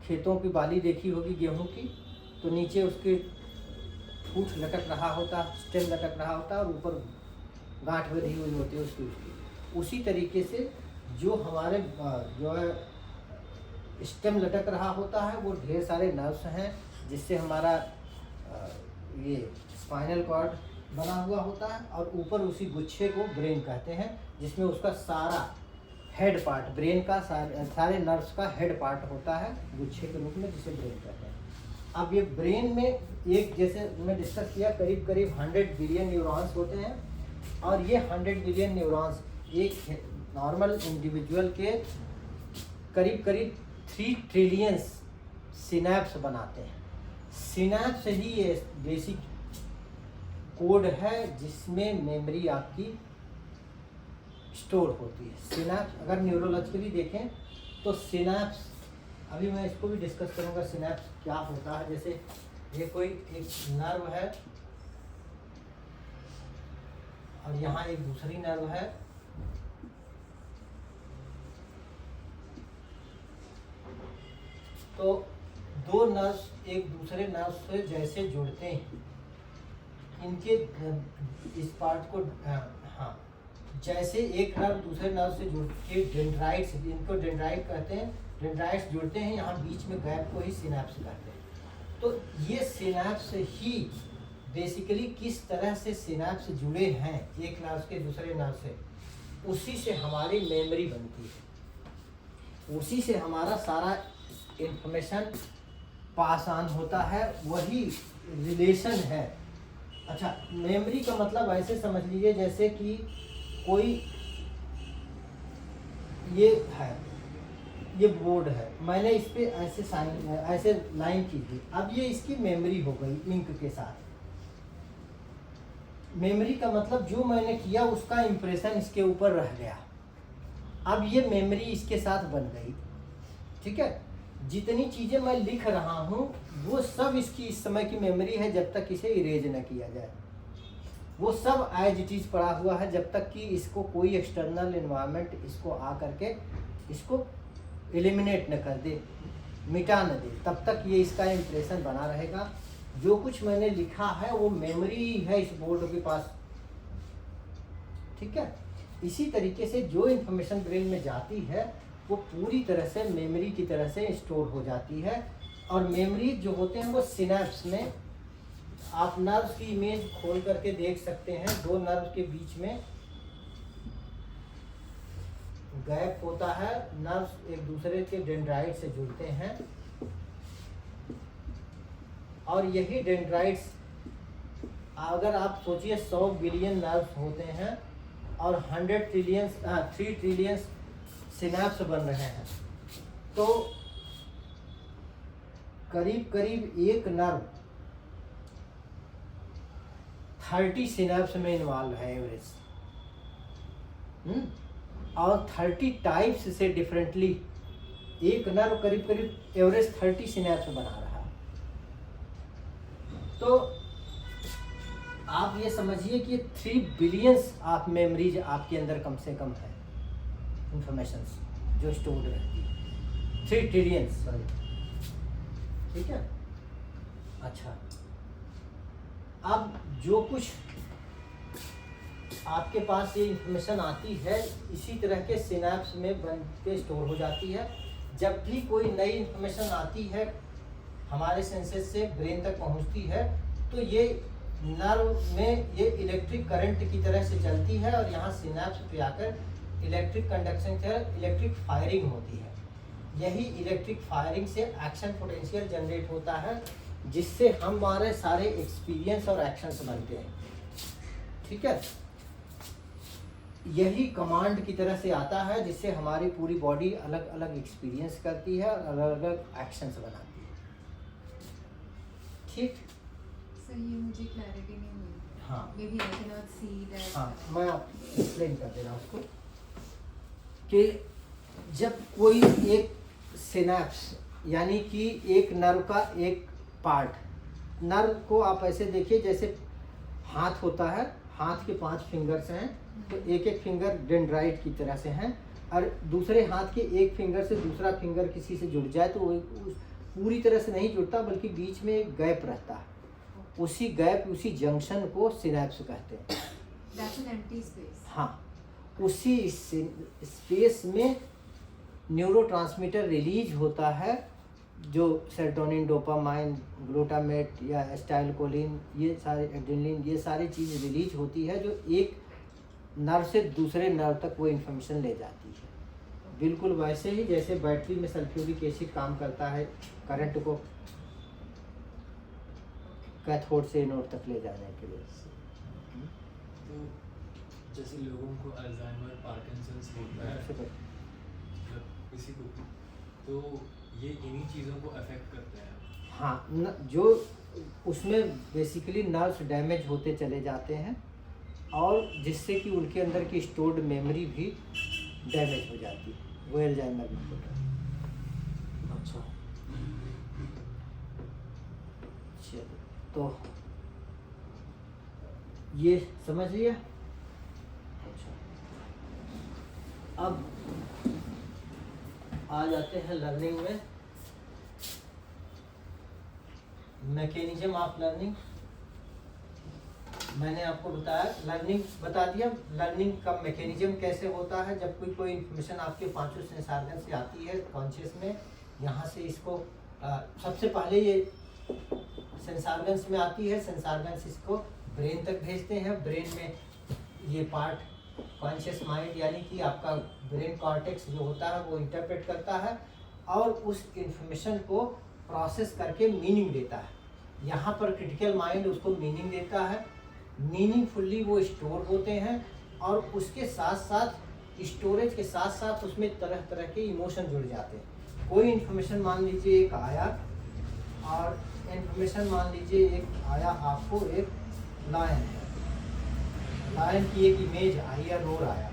खेतों की बाली देखी होगी गेहूं की, तो नीचे उसके फूट लटक रहा होता, स्टेम लटक रहा होता, और ऊपर गांठ बनी हुई होती है उसकी। उसी तरीके से जो हमारे जो है स्टेम लटक रहा होता है, वो ढेर सारे नर्व्स हैं, जिससे हमारा ये स्पाइनल कॉर्ड बना हुआ होता है, और ऊपर उसी गुच्छे को ब्रेन कहते हैं, जिसमें उसका सारा हेड पार्ट, ब्रेन का सारे नर्व्स का हेड पार्ट होता है गुच्छे के रूप में, जिसे ब्रेन कहते हैं। अब ये ब्रेन में एक, जैसे मैं डिस्कस किया, करीब करीब 100 बिलियन न्यूरॉन्स होते हैं, और ये 100 बिलियन न्यूरॉन्स एक नॉर्मल इंडिविजुअल के करीब करीब 3 ट्रिलियन सिनैप्स बनाते हैं। सिनैप्स ही ये बेसिक कोड है जिसमें मेमोरी आपकी स्टोर होती है। सिनैप्स अगर न्यूरोलॉजिकली देखें तो सिनैप्स, अभी मैं इसको भी डिस्कस करूंगा सिनैप्स क्या होता है। जैसे ये कोई एक नर्व है और यहाँ एक दूसरी नर्व है, तो दो नर्व एक दूसरे नर्व से जैसे जुड़ते हैं, इनके इस पार्ट को हाँ, जैसे एक नर्व दूसरे नर्व से जुड़ के डेंड्राइट्स, इनको डेंड्राइट कहते हैं, डेंड्राइट्स जुड़ते हैं, यहाँ बीच में गैप को ही सिनैप्स कहते हैं। तो ये सिनैप्स ही बेसिकली किस तरह से सिनैप्स जुड़े हैं एक नर्व के दूसरे नर्व से, उसी से हमारी मेमोरी बनती है, उसी से हमारा सारा इंफॉर्मेशन पास ऑन होता है, वही रिलेशन है। अच्छा, मेमोरी का मतलब ऐसे समझ लीजिए जैसे कि कोई ये है, ये बोर्ड है, मैंने इस पे ऐसे लाइन की थी, अब ये इसकी मेमोरी हो गई इंक के साथ। मेमोरी का मतलब जो मैंने किया उसका इंप्रेशन इसके ऊपर रह गया, अब ये मेमोरी इसके साथ बन गई। ठीक है, जितनी चीजें मैं लिख रहा हूँ वो सब इसकी इस समय की मेमोरी है, जब तक इसे इरेज न किया जाए। वो सब एज इट इज पड़ा हुआ है, जब तक कि इसको कोई एक्सटर्नल एनवायरनमेंट इसको आ करके इसको एलिमिनेट न कर दे, मिटा न दे, तब तक ये इसका इम्प्रेशन बना रहेगा। जो कुछ मैंने लिखा है वो मेमोरी है इस बोर्ड के पास। ठीक है, इसी तरीके से जो इन्फॉर्मेशन ब्रेन में जाती है वो पूरी तरह से मेमोरी की तरह से स्टोर हो जाती है। और मेमोरी जो होते हैं वो सिनैप्स में, आप नर्व की इमेज खोल करके देख सकते हैं, दो नर्व के बीच में गैप होता है, नर्व एक दूसरे के डेंड्राइट से जुड़ते हैं, और यही डेंड्राइट्स, अगर आप सोचिए 100 बिलियन नर्व्स होते हैं और 3 ट्रिलियन सिनैप्स बन रहे हैं, तो करीब करीब एक नर्व 30 सिनैप्स में इन्वॉल्व है एवरेज, और 30 टाइप्स से डिफरेंटली एक नर्व करीब करीब एवरेज 30 सिनैप्स बना रहा है। तो आप ये समझिए कि 3 बिलियंस ऑफ मेमोरीज आपके अंदर कम से कम है, इंफॉर्मेशन जो स्टोर्ड रहती है, 3 ट्रिलियन, सॉरी। ठीक है, अच्छा, अब जो कुछ आपके पास ये इंफॉर्मेशन आती है इसी तरह के सिनैप्स में बन के स्टोर हो जाती है। जब भी कोई नई इंफॉर्मेशन आती है हमारे सेंसेस से ब्रेन तक पहुंचती है, तो ये नर्व में ये इलेक्ट्रिक करंट की तरह से चलती है, और यहाँ सिनैप्स पे आकर इलेक्ट्रिक कंडक्शन से इलेक्ट्रिक फायरिंग होती है। यही इलेक्ट्रिक फायरिंग से एक्शन पोटेंशियल जनरेट होता है, जिससे हमारे सारे एक्सपीरियंस और एक्शंस बनते हैं। ठीक है, यही कमांड की तरह से आता है, जिससे हमारी पूरी बॉडी अलग अलग एक्सपीरियंस करती है और अलग अलग एक्शंस बनाती है। ठीक, सर ये मुझे क्लैरिटी नहीं मिली। हाँ। Maybe I cannot see that. हाँ, मैं आप एक्सप्लेन कर दे रहा हूँ उसको। कि जब कोई एक सिनेप्स यानी कि एक नर्व का एक पार्ट, नर्व को आप ऐसे देखिए जैसे हाथ होता है, हाथ के 5 फिंगर्स हैं, तो एक एक फिंगर डेंड्राइट की तरह से हैं, और दूसरे हाथ के एक फिंगर से दूसरा फिंगर किसी से जुड़ जाए तो वो पूरी तरह से नहीं जुड़ता, बल्कि बीच में एक गैप रहता है। उसी गैप, उसी जंक्शन को सिनेप्स कहते हैं। That's an empty space. हाँ, उसी स्पेस में न्यूरोट्रांसमीटर रिलीज होता है, जो सेरोटोनिन, डोपामाइन, ग्लूटामेट या एसिटाइलकोलिन, ये सारे एड्रेनलिन, ये सारी चीज़ रिलीज होती है, जो एक नर्व से दूसरे नर्व तक वो इन्फॉर्मेशन ले जाती है। बिल्कुल वैसे ही जैसे बैटरी में सल्फ्यूरिक एसिड काम करता है करंट को कैथोड से एनोड तक ले जाने के लिए। तो जैसे लोगों को अल्जाइमर, पार्किंसंस होता है मतलब किसी को, तो ये इन्हीं चीज़ों को अफेक्ट करते हैं। हाँ, जो उसमें बेसिकली नर्व्स डैमेज होते चले जाते हैं, और जिससे कि उनके अंदर की स्टोर्ड मेमोरी भी डैमेज हो जाती है, वो अल्जाइमर में होता है। अच्छा, चलो तो ये समझ लिया। अच्छा, अब आ जाते हैं लर्निंग में। मैकेनिज्म ऑफ लर्निंग मैंने आपको बताया, लर्निंग बता दिया। लर्निंग का मैकेनिज्म कैसे होता है, जब कोई इन्फॉर्मेशन आपके 5 सेंस ऑर्गन से आती है कॉन्शियस में, यहाँ से इसको सबसे पहले ये सेंस ऑर्गन्स में आती है, सेंस ऑर्गन्स इसको ब्रेन तक भेजते हैं। ब्रेन में ये पार्ट कॉन्शियस माइंड यानी कि आपका ब्रेन कॉर्टेक्स जो होता है वो इंटरप्रेट करता है और उस इंफॉर्मेशन को प्रोसेस करके मीनिंग देता है। यहाँ पर क्रिटिकल माइंड उसको मीनिंग देता है, मीनिंगफुल्ली वो स्टोर होते हैं, और उसके साथ साथ स्टोरेज के साथ साथ उसमें तरह तरह के इमोशन जुड़ जाते हैं। कोई इन्फॉर्मेशन मान लीजिए एक आया, और इन्फॉर्मेशन मान लीजिए एक आया आपको, एक लायन है, लायन की एक इमेज आई या रोर आया,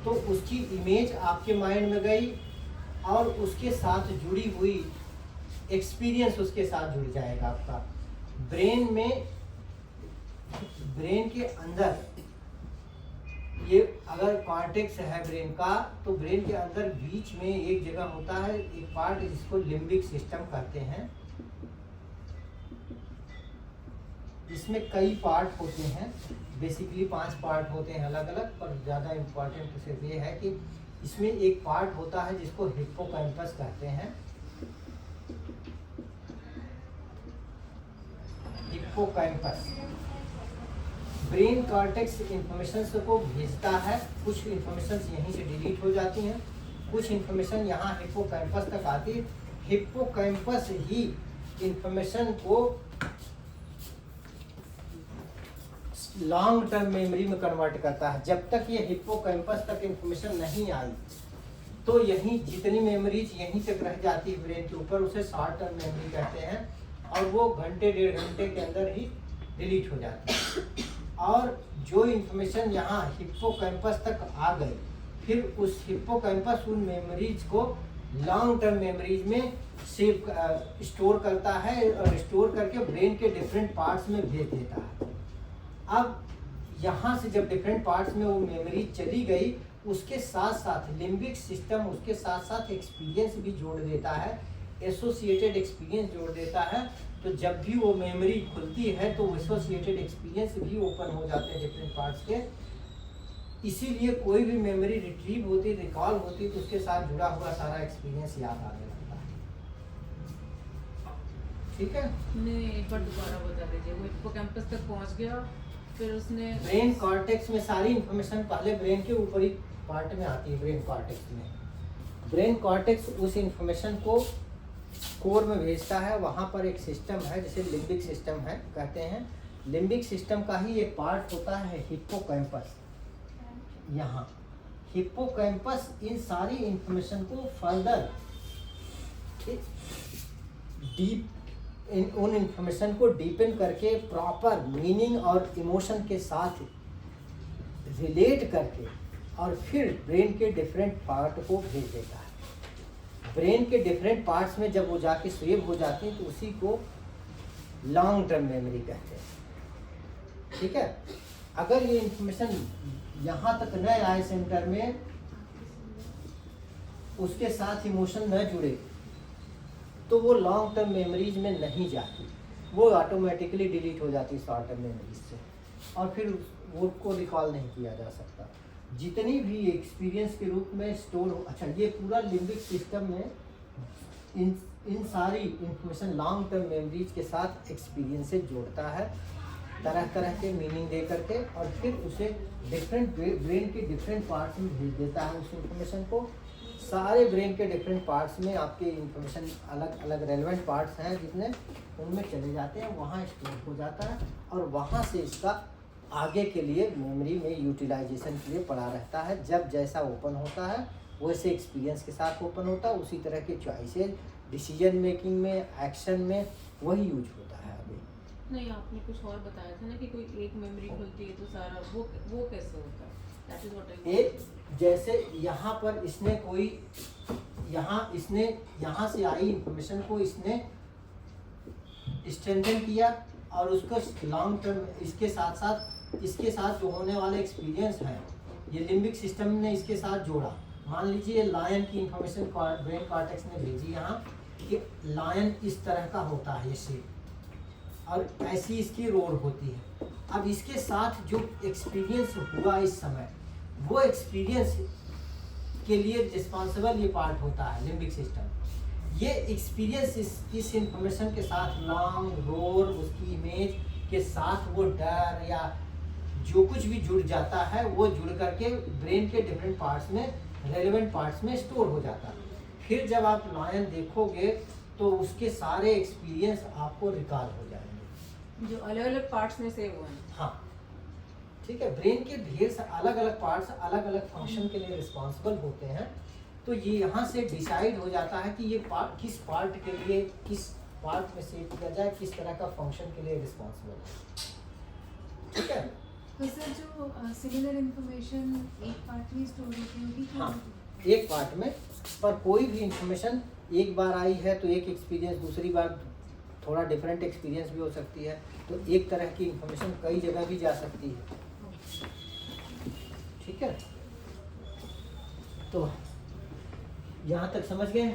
तो उसकी इमेज आपके माइंड में गई और उसके साथ जुड़ी हुई एक्सपीरियंस उसके साथ जुड़ जाएगा आपका। ब्रेन में, ब्रेन के अंदर ये अगर कॉर्टेक्स है ब्रेन का, तो ब्रेन के अंदर बीच में एक जगह होता है, एक पार्ट जिसको लिम्बिक सिस्टम कहते हैं। इसमें कई पार्ट होते हैं, बेसिकली 5 पार्ट होते हैं अलग अलग, पर ज़्यादा इम्पोर्टेंट सिर्फ ये है कि इसमें एक पार्ट होता है जिसको हिप्पोकैम्पस कहते हैं। हिप्पोकैम्पस ब्रेन कॉर्टेक्स इंफॉर्मेशन को भेजता है, कुछ इंफॉर्मेशन यहीं से डिलीट हो जाती हैं, कुछ इंफॉर्मेशन यहाँ हिप्पोकैम्पस तक आती है। हिप्पोकैम्पस ही इंफॉर्मेशन को लॉन्ग टर्म मेमोरी में कन्वर्ट करता है। जब तक ये हिप्पोकैम्पस तक इंफॉर्मेशन नहीं आई तो यहीं जितनी मेमोरीज यहीं तक रह जाती है ब्रेन के ऊपर, उसे शॉर्ट टर्म मेमोरी कहते हैं, और वो घंटे 1.5 घंटे के अंदर ही डिलीट हो जाती है। और जो इंफॉर्मेशन यहाँ हिप्पोकैम्पस तक आ गई, फिर उस हिप्पोकैम्पस उन मेमोरीज को लॉन्ग टर्म मेमोरीज में सेव स्टोर करता है, और स्टोर करके ब्रेन के डिफरेंट पार्ट्स में भेज देता है। अब यहाँ से जब डिफरेंट पार्ट्स में वो मेमोरी चली गई, उसके साथ साथ लिम्बिक सिस्टम उसके साथ साथ एक्सपीरियंस भी जोड़ देता है, एसोसिएटेड एक्सपीरियंस जोड़ देता है। तो जब भी वो मेमोरी खुलती है तो एसोसिएटेड एक्सपीरियंस भी ओपन हो जाते हैं डिफरेंट पार्ट्स के। इसीलिए कोई भी मेमोरी रिट्रीव होती, रिकॉल होती, तो उसके साथ जुड़ा हुआ सारा एक्सपीरियंस याद आने लगता है। ठीक है, नहीं, एक बार दोबारा बता दीजिए। वो हिप्पोकैम्पस तक पहुंच गया, फिर उसने ब्रेन कॉर्टेक्स में सारी इंफॉर्मेशन पहले ब्रेन के ऊपरी पार्ट में आती है। ब्रेन कॉर्टेक्स में, ब्रेन कॉर्टेक्स उस इंफॉर्मेशन को कोर में भेजता है। वहाँ पर एक सिस्टम है जिसे लिम्बिक सिस्टम है कहते हैं। लिम्बिक सिस्टम का ही एक पार्ट होता है हिप्पोकैम्पस। यहाँ हिप्पोकैम्पस इन सारी इंफॉर्मेशन को फर्दर डीप उन इंफॉर्मेशन को डीपन करके प्रॉपर मीनिंग और इमोशन के साथ रिलेट करके और फिर ब्रेन के डिफरेंट पार्ट को भेज देता है। ब्रेन के डिफरेंट पार्ट्स में जब वो जाके सेव हो जाते हैं तो उसी को लॉन्ग टर्म मेमोरी कहते हैं। ठीक है, अगर ये इंफॉर्मेशन यहाँ तक न आए सेंटर में, उसके साथ इमोशन न जुड़े, तो वो लॉन्ग टर्म मेमोरीज में नहीं जाती, वो ऑटोमेटिकली डिलीट हो जाती शॉर्ट टर्म मेमोरीज से, और फिर वो को रिकॉल नहीं किया जा सकता। जितनी भी एक्सपीरियंस के रूप में स्टोर हो, अच्छा ये पूरा लिम्बिक सिस्टम में इन सारी इंफॉर्मेशन लॉन्ग टर्म मेमोरीज के साथ एक्सपीरियंस से जोड़ता है, तरह तरह के मीनिंग दे करके, और फिर उसे डिफरेंट ब्रेन के डिफरेंट पार्ट्स में भेज देता है उस इंफॉर्मेशन को। सारे ब्रेन के डिफरेंट पार्ट्स में आपके इंफॉर्मेशन अलग अलग रेलेवेंट पार्ट्स हैं जितने, उनमें चले जाते हैं, वहाँ स्टोर हो जाता है, और वहाँ से इसका आगे के लिए मेमोरी में यूटिलाइजेशन के लिए पड़ा रहता है। जब जैसा ओपन होता है वैसे एक्सपीरियंस के साथ ओपन होता है, उसी तरह के चॉइसेस, डिसीजन मेकिंग में, एक्शन में वही यूज होता है अभी। नहीं, आपने कुछ और बताया था ना कि कोई एक मेमोरी खुलती है तो सारा वो कैसे होता है? दैट इज व्हाट आई एक जैसे यहाँ पर इसने कोई यहाँ से आई इंफॉर्मेशन को इसने स्ट्रेंथन किया, और उसको लॉन्ग टर्म इसके साथ जो होने वाले एक्सपीरियंस है, ये लिम्बिक सिस्टम ने इसके साथ जोड़ा। मान लीजिए लायन की इंफॉर्मेशन ब्रेन कॉर्टेक्स ने भेजी यहाँ कि लायन इस तरह का होता है ये शेप, और ऐसी इसकी रोड होती है। अब इसके साथ जो एक्सपीरियंस हुआ इस समय, वो एक्सपीरियंस के लिए रिस्पॉन्सिबल ये पार्ट होता है लिम्बिक सिस्टम। ये एक्सपीरियंस इस इंफॉर्मेशन के साथ लॉन्ग रोर, उसकी इमेज के साथ वो डर या जो कुछ भी जुड़ जाता है, वो जुड़ करके ब्रेन के डिफरेंट पार्ट्स में, रेलेवेंट पार्ट्स में स्टोर हो जाता है। फिर जब आप लायन देखोगे तो उसके सारे एक्सपीरियंस आपको रिकॉल हो जाएंगे, जो अलग अलग पार्ट्स में सेव हुए हैं। हाँ ठीक है, ब्रेन के ढेर से अलग अलग पार्ट्स अलग अलग फंक्शन के लिए रिस्पॉन्सिबल होते हैं। तो ये यहाँ से डिसाइड हो जाता है कि ये पार्ट किस पार्ट के लिए, किस पार्ट में सेव किया जाए, किस तरह का फंक्शन के लिए रिस्पॉन्सिबल है। ठीक है, तो सर जो सिमिलर इंफॉर्मेशन एक पार्ट में स्टोर होती होगी कि हाँ एक पार्ट में, पर कोई भी इंफॉर्मेशन एक बार आई है तो एक एक्सपीरियंस, दूसरी बार थोड़ा डिफरेंट एक्सपीरियंस भी हो सकती है। तो एक तरह की इंफॉर्मेशन कई जगह भी जा सकती है। ठीक है, तो यहाँ तक समझ गए।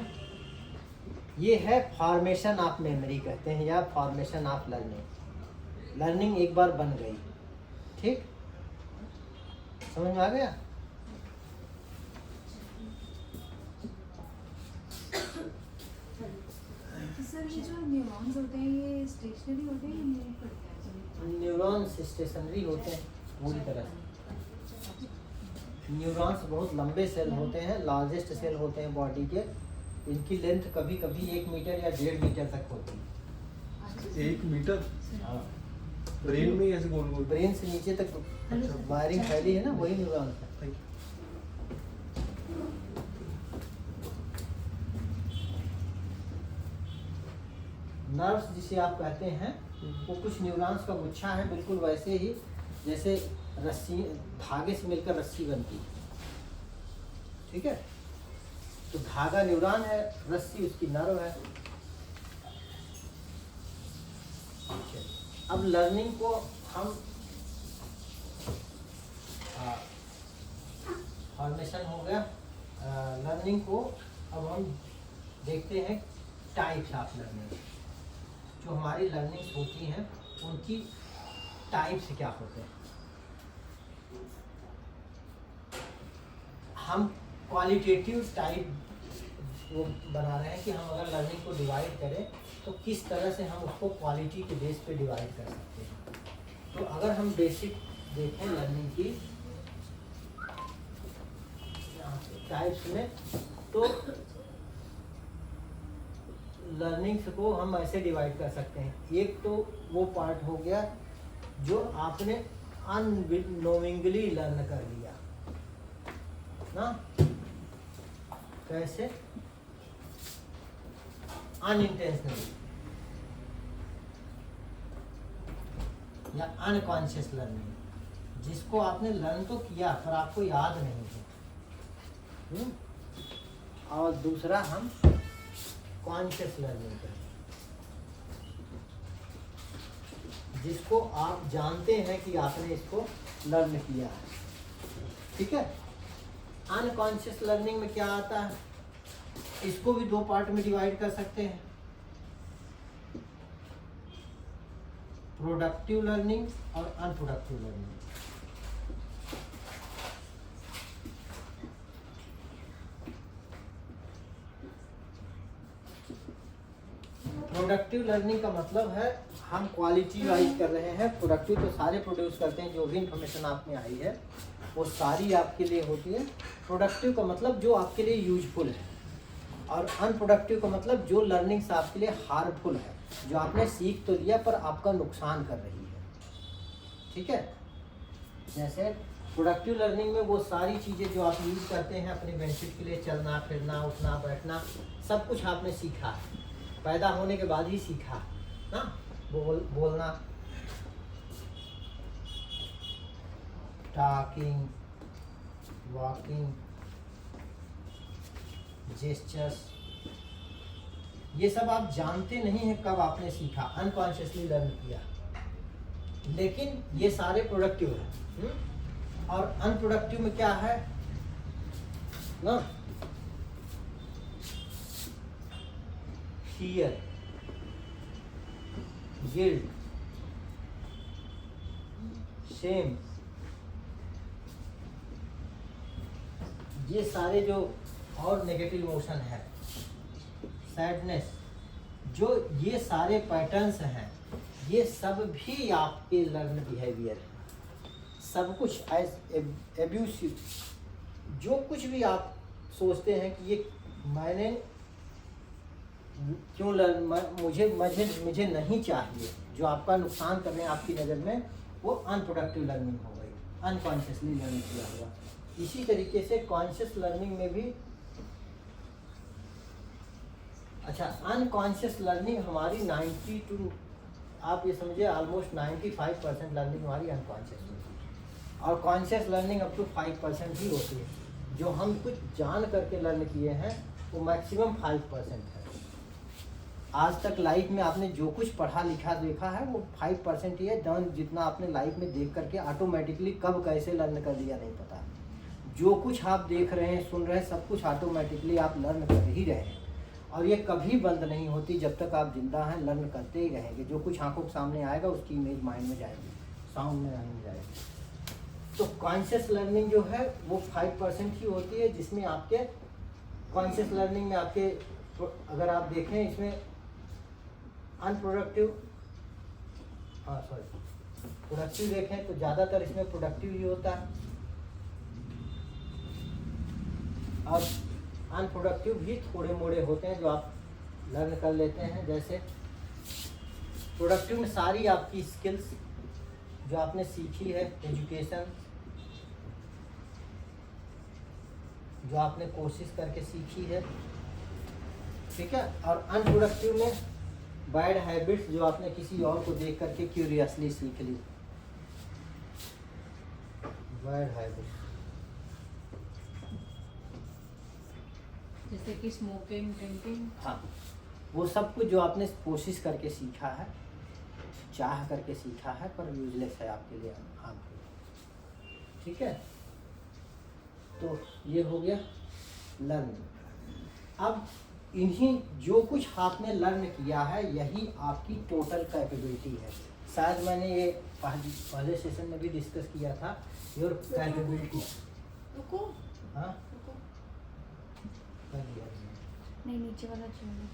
ये है फॉर्मेशन ऑफ मेमोरी कहते हैं, या फॉर्मेशन ऑफ लर्निंग। लर्निंग एक बार बन गई, ठीक, समझ में आ गया। तो सर ये जो न्यूरॉन्स होते हैं ये स्टेशनरी होते हैं या मूव करते हैं? न्यूरॉन्स स्टेशनरी होते हैं पूरी तरह से। न्यूरॉन्स बहुत लंबे सेल होते हैं, लार्जेस्ट सेल होते हैं बॉडी के। इनकी लेंथ कभी कभी 1 मीटर या 1.5 मीटर तक होती है। 1 मीटर हाँ, ब्रेन में ही ऐसे गोल गोल। ब्रेन से नीचे तक वायरिंग फैली है ना, वही न्यूरॉन है। Thank you. नर्व्स जिसे आप कहते हैं, वो कुछ न्यूरॉन्स का गुच्छा है, बिल्कुल वैसे ही जैसे रस्सी, धागे से मिलकर रस्सी बनती है। ठीक है, तो धागा न्यूरॉन है, रस्सी उसकी नर्व है। अब लर्निंग को हम फॉर्मेशन हो गया, लर्निंग को अब हम देखते हैं टाइप्स ऑफ लर्निंग। जो हमारी लर्निंग्स होती हैं उनकी टाइप्स क्या होते हैं। हम क्वालिटेटिव टाइप वो बना रहे हैं कि हम अगर लर्निंग को डिवाइड करें तो किस तरह से हम उसको क्वालिटी के बेस पे डिवाइड कर सकते हैं। तो अगर हम बेसिक देखें लर्निंग की टाइप्स में, तो लर्निंग्स को हम ऐसे डिवाइड कर सकते हैं। एक तो वो पार्ट हो गया जो आपने अननोइंगली लर्न कर लिया ना, कैसे, अनइंटेंशनली या अनकॉन्शियस लर्निंग। जिसको आपने लर्न तो किया पर आपको याद नहीं है। और दूसरा हम कॉन्शियस लर्निंग करें, जिसको आप जानते हैं कि आपने इसको लर्न किया है। ठीक है। अनकॉन्शियस लर्निंग में क्या आता है, इसको भी दो पार्ट में डिवाइड कर सकते हैं, प्रोडक्टिव लर्निंग और अनप्रोडक्टिव लर्निंग। प्रोडक्टिव लर्निंग का मतलब है हम क्वालिटी वाइज कर रहे हैं। प्रोडक्टिव तो सारे प्रोड्यूस करते हैं, जो भी इंफॉर्मेशन आप में आई है वो सारी आपके लिए होती है। प्रोडक्टिव का मतलब जो आपके लिए यूजफुल है, और अनप्रोडक्टिव का मतलब जो लर्निंग्स आपके लिए हार्मफुल है, जो आपने सीख तो लिया पर आपका नुकसान कर रही है। ठीक है। जैसे प्रोडक्टिव लर्निंग में वो सारी चीज़ें जो आप यूज़ करते हैं अपने बेनिफिट के लिए, चलना फिरना उठना बैठना सब कुछ आपने सीखा है, पैदा होने के बाद ही सीखा ना, बोलना, टॉकिंग, वॉकिंग, जेस्चर्स, ये सब आप जानते नहीं हैं कब आपने सीखा, अनकॉन्शियसली लर्न किया, लेकिन ये सारे प्रोडक्टिव हैं। और अनप्रोडक्टिव में क्या है ना, फियर, गिल्ट, शेम, ये सारे जो और नेगेटिव इमोशन है, सैडनेस, जो ये सारे पैटर्न्स हैं, ये सब भी आपके लर्न बिहेवियर है। सब कुछ एज एब्यूसिव, जो कुछ भी आप सोचते हैं कि ये मैंने क्यों लर्न, मुझे नहीं चाहिए, जो आपका नुकसान कर रहे हैं आपकी नज़र में, वो अनप्रोडक्टिव लर्निंग हो गई, अनकॉन्शियसली लर्न किया हुआ। इसी तरीके से कॉन्शियस लर्निंग में भी, अच्छा, अनकॉन्शियस लर्निंग हमारी 90 टू, आप ये समझिए ऑलमोस्ट 95% लर्निंग हमारी अनकॉन्शियस होती है, और कॉन्शियस लर्निंग अप टू 5% ही होती है। जो हम कुछ जान करके लर्न किए हैं वो मैक्सिमम 5% है। आज तक लाइफ में आपने जो कुछ पढ़ा लिखा देखा है वो 5% ही है। डन जितना आपने लाइफ में देख करके ऑटोमेटिकली कब कैसे लर्न कर लिया नहीं पता। जो कुछ आप देख रहे हैं, सुन रहे हैं, सब कुछ ऑटोमेटिकली आप लर्न कर ही रहे हैं, और ये कभी बंद नहीं होती। जब तक आप जिंदा हैं लर्न करते ही रहेंगे। जो कुछ आंखों के सामने आएगा उसकी इमेज माइंड में जाएगी, साउंड में नहीं जाएगी। तो कॉन्शियस लर्निंग जो है वो 5% ही होती है, जिसमें आपके कॉन्शियस लर्निंग में आपके, अगर आप देखें इसमें अनप्रोडक्टिव, प्रोडक्टिव देखें तो ज़्यादातर इसमें प्रोडक्टिव ही होता है, और अनप्रोडक्टिव भी थोड़े मोड़े होते हैं जो आप लर्न कर लेते हैं। जैसे प्रोडक्टिव में सारी आपकी स्किल्स जो आपने सीखी है, एजुकेशन जो आपने कोशिश करके सीखी है, ठीक है। और अनप्रोडक्टिव में बैड हैबिट्स जो आपने किसी और को देख करके क्यूरियसली सीख ली, बैड हैबिट्स, जैसे कि स्मोकिंग, ड्रिंकिंग, हाँ, वो सब कुछ जो आपने कोशिश करके सीखा है, चाह करके सीखा है, पर यूजलेस है आपके लिए, हार्मफुल। ठीक है। तो ये हो गया लर्न। अब इन्हीं जो कुछ आपने लर्न किया है यही आपकी टोटल कैपेबिलिटी है। शायद मैंने ये पहले सेशन में भी डिस्कस किया था, योर कैपेबिलिटी। रुको, हाँ, रुको, कर दिया मैंने। नहीं नीचे वाला चाहिए।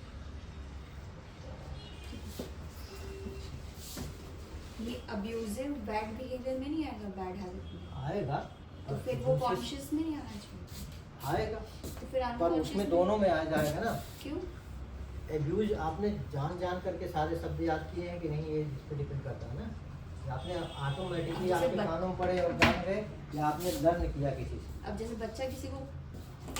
ये अब्यूजिव बैड बिहेवियर में नहीं आएगा, बैड हैबिट में आएगा, तो फिर वो कॉन्शियस में नहीं आना चाहिए, आएगा, तो फिर पर उसमें दोनों में आ जाएगा ना। क्यों? एब्यूज आपने जान करके सारे शब्द याद किए हैं कि नहीं, ये इस पर डिपेंड करता है ना। आपने ऑटोमेटिकली जैसे आपके कानों में पड़े और जान गए, या आपने लर्न किया किसी से। अब जैसे बच्चा किसी को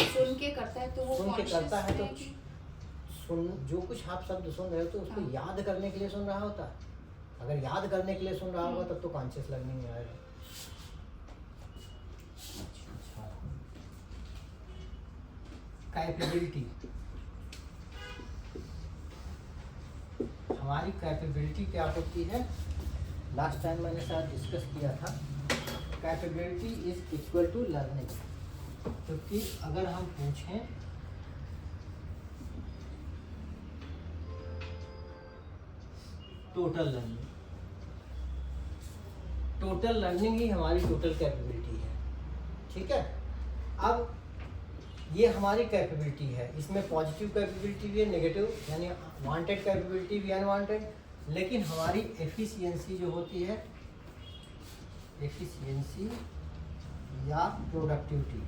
सुन के करता है तो वो सुन के करता है तो conscious सुन, जो कुछ आप शब्द सुन रहे हो तो उसको हाँ। याद करने के लिए सुन रहा होता है। अगर याद करने के लिए सुन रहा होगा तब तो कॉन्शियस लर्निंग में आएगा। कैपेबिलिटी, हमारी कैपेबिलिटी क्या होती है, लास्ट टाइम मैंने शायद डिस्कस किया था, capability is equal to learning. क्योंकि अगर हम पूछें टोटल लर्निंग, टोटल लर्निंग ही हमारी टोटल कैपेबिलिटी है, ठीक है। अब ये हमारी कैपेबिलिटी है, इसमें पॉजिटिव कैपेबिलिटी भी है, नेगेटिव यानी वांटेड कैपेबिलिटी भी, अनवांटेड। लेकिन हमारी एफिशिएंसी जो होती है, एफिशिएंसी या प्रोडक्टिविटी,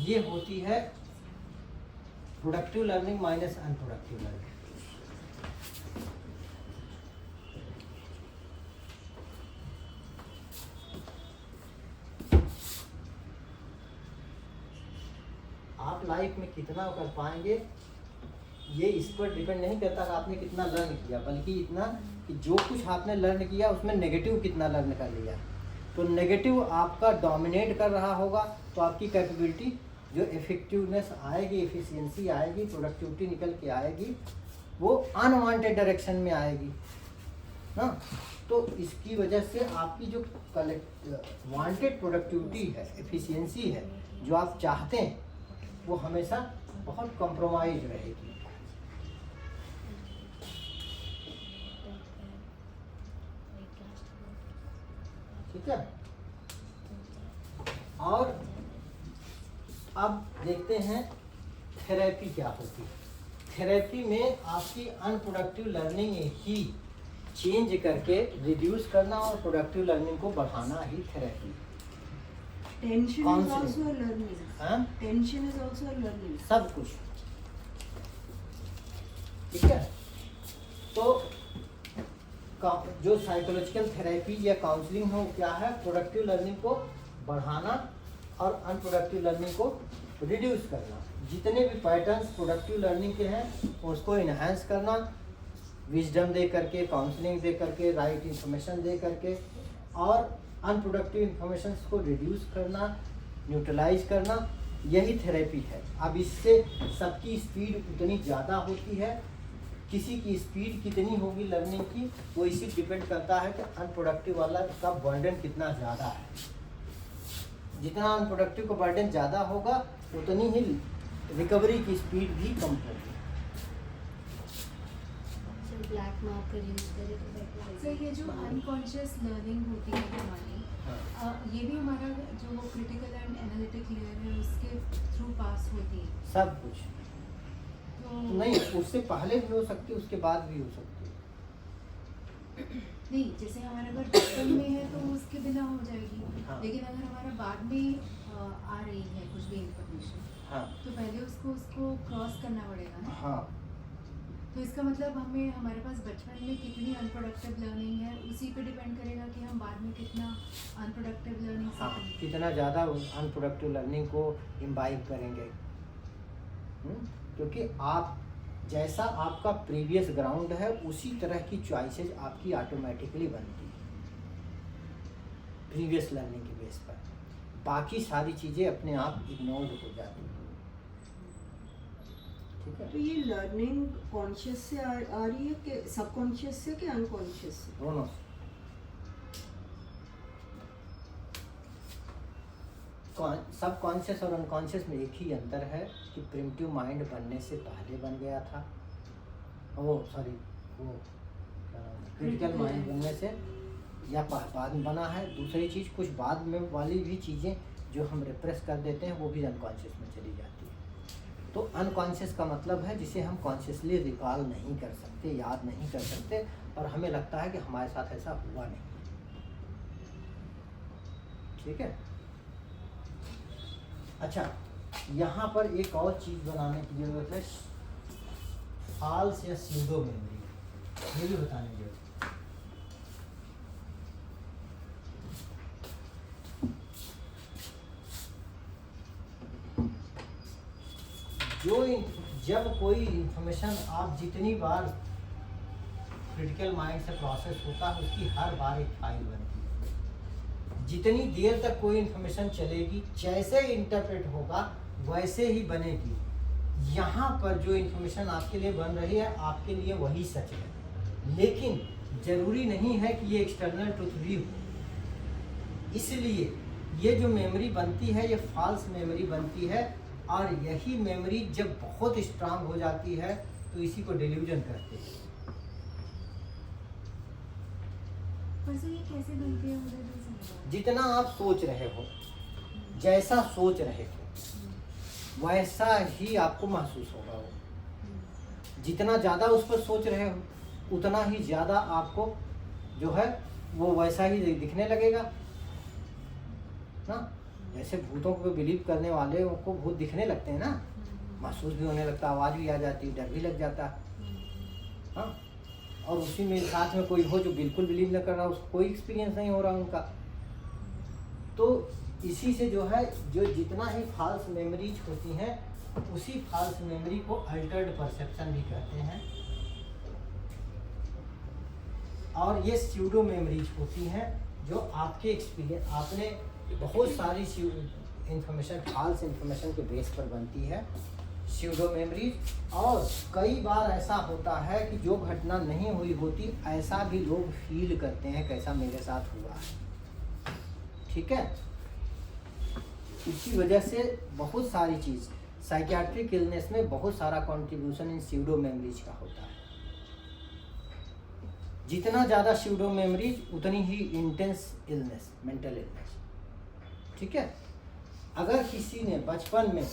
ये होती है productive learning minus unproductive learning. आप लाइफ में कितना कर पाएंगे ये इस पर डिपेंड नहीं करता कि आपने कितना लर्न किया, बल्कि इतना कि जो कुछ आपने लर्न किया उसमें नेगेटिव कितना लर्न कर लिया। तो नेगेटिव आपका डोमिनेट कर रहा होगा तो आपकी कैपेबिलिटी जो इफेक्टिवनेस आएगी, एफिशिएंसी आएगी, प्रोडक्टिविटी निकल के आएगी, वो अनवांटेड डायरेक्शन में आएगी ना। तो इसकी वजह से आपकी जो वांटेड प्रोडक्टिविटी है, एफिशिएंसी है, जो आप चाहते हैं, वो हमेशा बहुत कॉम्प्रोमाइज रहेगी। ठीक है। और अब देखते हैं थेरेपी क्या होती है। थेरेपी में आपकी अनप्रोडक्टिव लर्निंग ही चेंज करके रिड्यूस करना और प्रोडक्टिव लर्निंग को बढ़ाना ही therapy. Tension is Counseling. Also learning, हाँ, टेंशन इज आल्सो लर्निंग। सब कुछ, ठीक है। तो जो साइकोलॉजिकल थेरेपी या काउंसलिंग हो क्या है, प्रोडक्टिव लर्निंग को बढ़ाना और अनप्रोडक्टिव लर्निंग को रिड्यूस करना। जितने भी पैटर्न्स प्रोडक्टिव लर्निंग के हैं उसको इन्हांस करना, विजडम दे करके, काउंसलिंग दे करके, राइट इंफॉर्मेशन दे करके, और अनप्रोडक्टिव इंफॉर्मेशन को रिड्यूस करना, न्यूट्रलाइज करना, यही थेरेपी है। अब इससे सबकी स्पीड उतनी ज़्यादा होती है, किसी की स्पीड कितनी होगी लर्निंग की, वो इसी डिपेंड करता है कि अनप्रोडक्टिव वाला का बर्डन कितना ज़्यादा है। जितना अनप्रोडक्टिव का बर्डन ज़्यादा होगा उतनी ही रिकवरी की स्पीड भी कम होगी। ब्लैक मार्कर यूज करें तो बेटर है। सर ये जो अनकॉन्शियस लर्निंग होती है हमारी, ये भी हमारा जो क्रिटिकल एंड एनालिटिक लेयर है उसके थ्रू पास होती है। सब कुछ तो नहीं, उससे पहले भी हो सकती है, उसके बाद भी हो सकती है। नहीं, जैसे हमारा अगर बचपन में है तो उसके बिना हो जाएगी, हाँ। लेकिन अगर हमारा बाद में आ रही है कुछ भी इंफॉर्मेशन, हाँ तो पहले उसको क्रॉस करना पड़ेगा ना। हाँ, तो इसका मतलब हमें हमारे पास बचपन में कितनी अनप्रोडक्टिव लर्निंग है उसी पे डिपेंड करेगा कि हम बाद में कितना अनप्रोडक्टिव लर्निंग हाँ, सीखेंगे। कितना ज़्यादा अनप्रोडक्टिव लर्निंग को इम्बाइब करेंगे। क्योंकि आप जैसा आपका प्रीवियस ग्राउंड है उसी तरह की चॉइसेस आपकी ऑटोमेटिकली बनती है प्रीवियस लर्निंग के बेस पर। बाकी सारी चीज़ें अपने आप इग्नोर्ड हो जाती हैं। ठीक है। तो ये लर्निंग कॉन्शियस से आ रही है कि सबकॉन्शियस से कि अनकॉन्शियस से? दोनों सब कॉन्शियस और अनकॉन्शियस में एक ही अंतर है कि प्रिमिटिव माइंड बनने से पहले बन गया था, वो क्रिटिकल माइंड बनने से या बाद में बना है। दूसरी चीज़, कुछ बाद में वाली भी चीज़ें जो हम रिप्रेस कर देते हैं वो भी अनकॉन्शियस में चली जाती है। तो अनकॉन्शियस का मतलब है जिसे हम कॉन्शियसली रिकॉल नहीं कर सकते, याद नहीं कर सकते, और हमें लगता है कि हमारे साथ ऐसा हुआ नहीं। ठीक है। अच्छा, यहाँ पर एक और चीज़ बनाने की ज़रूरत है, फॉल्स या स्यूडो मेमोरी, ये भी बताने की ज़रूरत है। जब कोई इंफॉर्मेशन आप जितनी बार क्रिटिकल माइंड से प्रोसेस होता है उसकी हर बार एक फाइल बनती है। जितनी देर तक कोई इन्फॉर्मेशन चलेगी, जैसे इंटरप्रेट होगा वैसे ही बनेगी। यहाँ पर जो इन्फॉर्मेशन आपके लिए बन रही है आपके लिए वही सच है, लेकिन जरूरी नहीं है कि ये एक्सटर्नल ट्रुथ भी हो। इसलिए ये जो मेमोरी बनती है ये फॉल्स मेमोरी बनती है, और यही मेमोरी जब बहुत स्ट्रांग हो जाती है तो इसी को डिल्यूजन कहते हैं। पर सर ये कैसे बनती है मुझे नहीं समझ जितना आप सोच रहे हो, जैसा सोच रहे हो वैसा ही आपको महसूस होगा। वो जितना ज़्यादा उस पर सोच रहे हो उतना ही ज़्यादा आपको जो है वो वैसा ही दिखने लगेगा ना। जैसे भूतों को बिलीव करने वाले को भूत दिखने लगते हैं ना, महसूस भी होने लगता, आवाज़ भी आ जाती, डर भी लग जाता। हाँ, और उसी में साथ में कोई हो जो बिल्कुल बिलीव न कर रहा, उसको कोई एक्सपीरियंस नहीं हो रहा उनका। तो इसी से जो है जो जितना ही फॉल्स मेमोरीज होती हैं उसी फॉल्स मेमोरी को अल्टर्ड परसेप्शन भी कहते हैं। और ये स्यूडो मेमोरीज होती हैं जो आपके एक्सपीरियंस, आपने बहुत सारी इंफॉर्मेशन फॉल्स इंफॉर्मेशन के बेस पर बनती है स्यूडो मेमोरीज। और कई बार ऐसा होता है कि जो घटना नहीं हुई होती ऐसा भी लोग फील करते हैं कैसा मेरे साथ हुआ है। ठीक है, इसी वजह से बहुत सारी चीज़ साइकियाट्रिक इलनेस में बहुत सारा कंट्रीब्यूशन इन स्यूडो मेमोरीज का होता है। जितना ज़्यादा स्यूडो मेमोरीज उतनी ही इंटेंस इलनेस, मेंटल इलनेस। ठीक है, अगर किसी ने बचपन में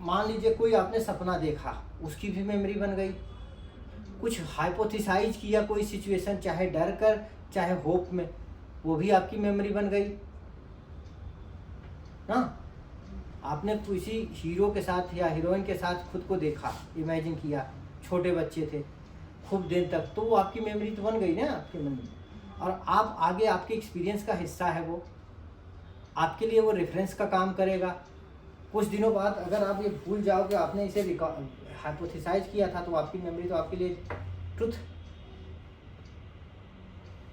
मान लीजिए कोई आपने सपना देखा, उसकी भी मेमोरी बन गई, कुछ हाइपोथेसाइज किया कोई सिचुएशन, चाहे डर कर चाहे होप में, वो भी आपकी मेमोरी बन गई ना। आपने किसी हीरो के साथ या हीरोइन के साथ खुद को देखा, इमेजिन किया, छोटे बच्चे थे खूब दिन तक, तो वो आपकी मेमोरी तो बन गई ना आपके मन में। और आप आगे आपके एक्सपीरियंस का हिस्सा है, वो आपके लिए वो रेफरेंस का काम करेगा। कुछ दिनों बाद अगर आप ये भूल जाओगे आपने इसे हाइपोथेसाइज किया था, तो आपकी मेमोरी तो आपके लिए ट्रुथ।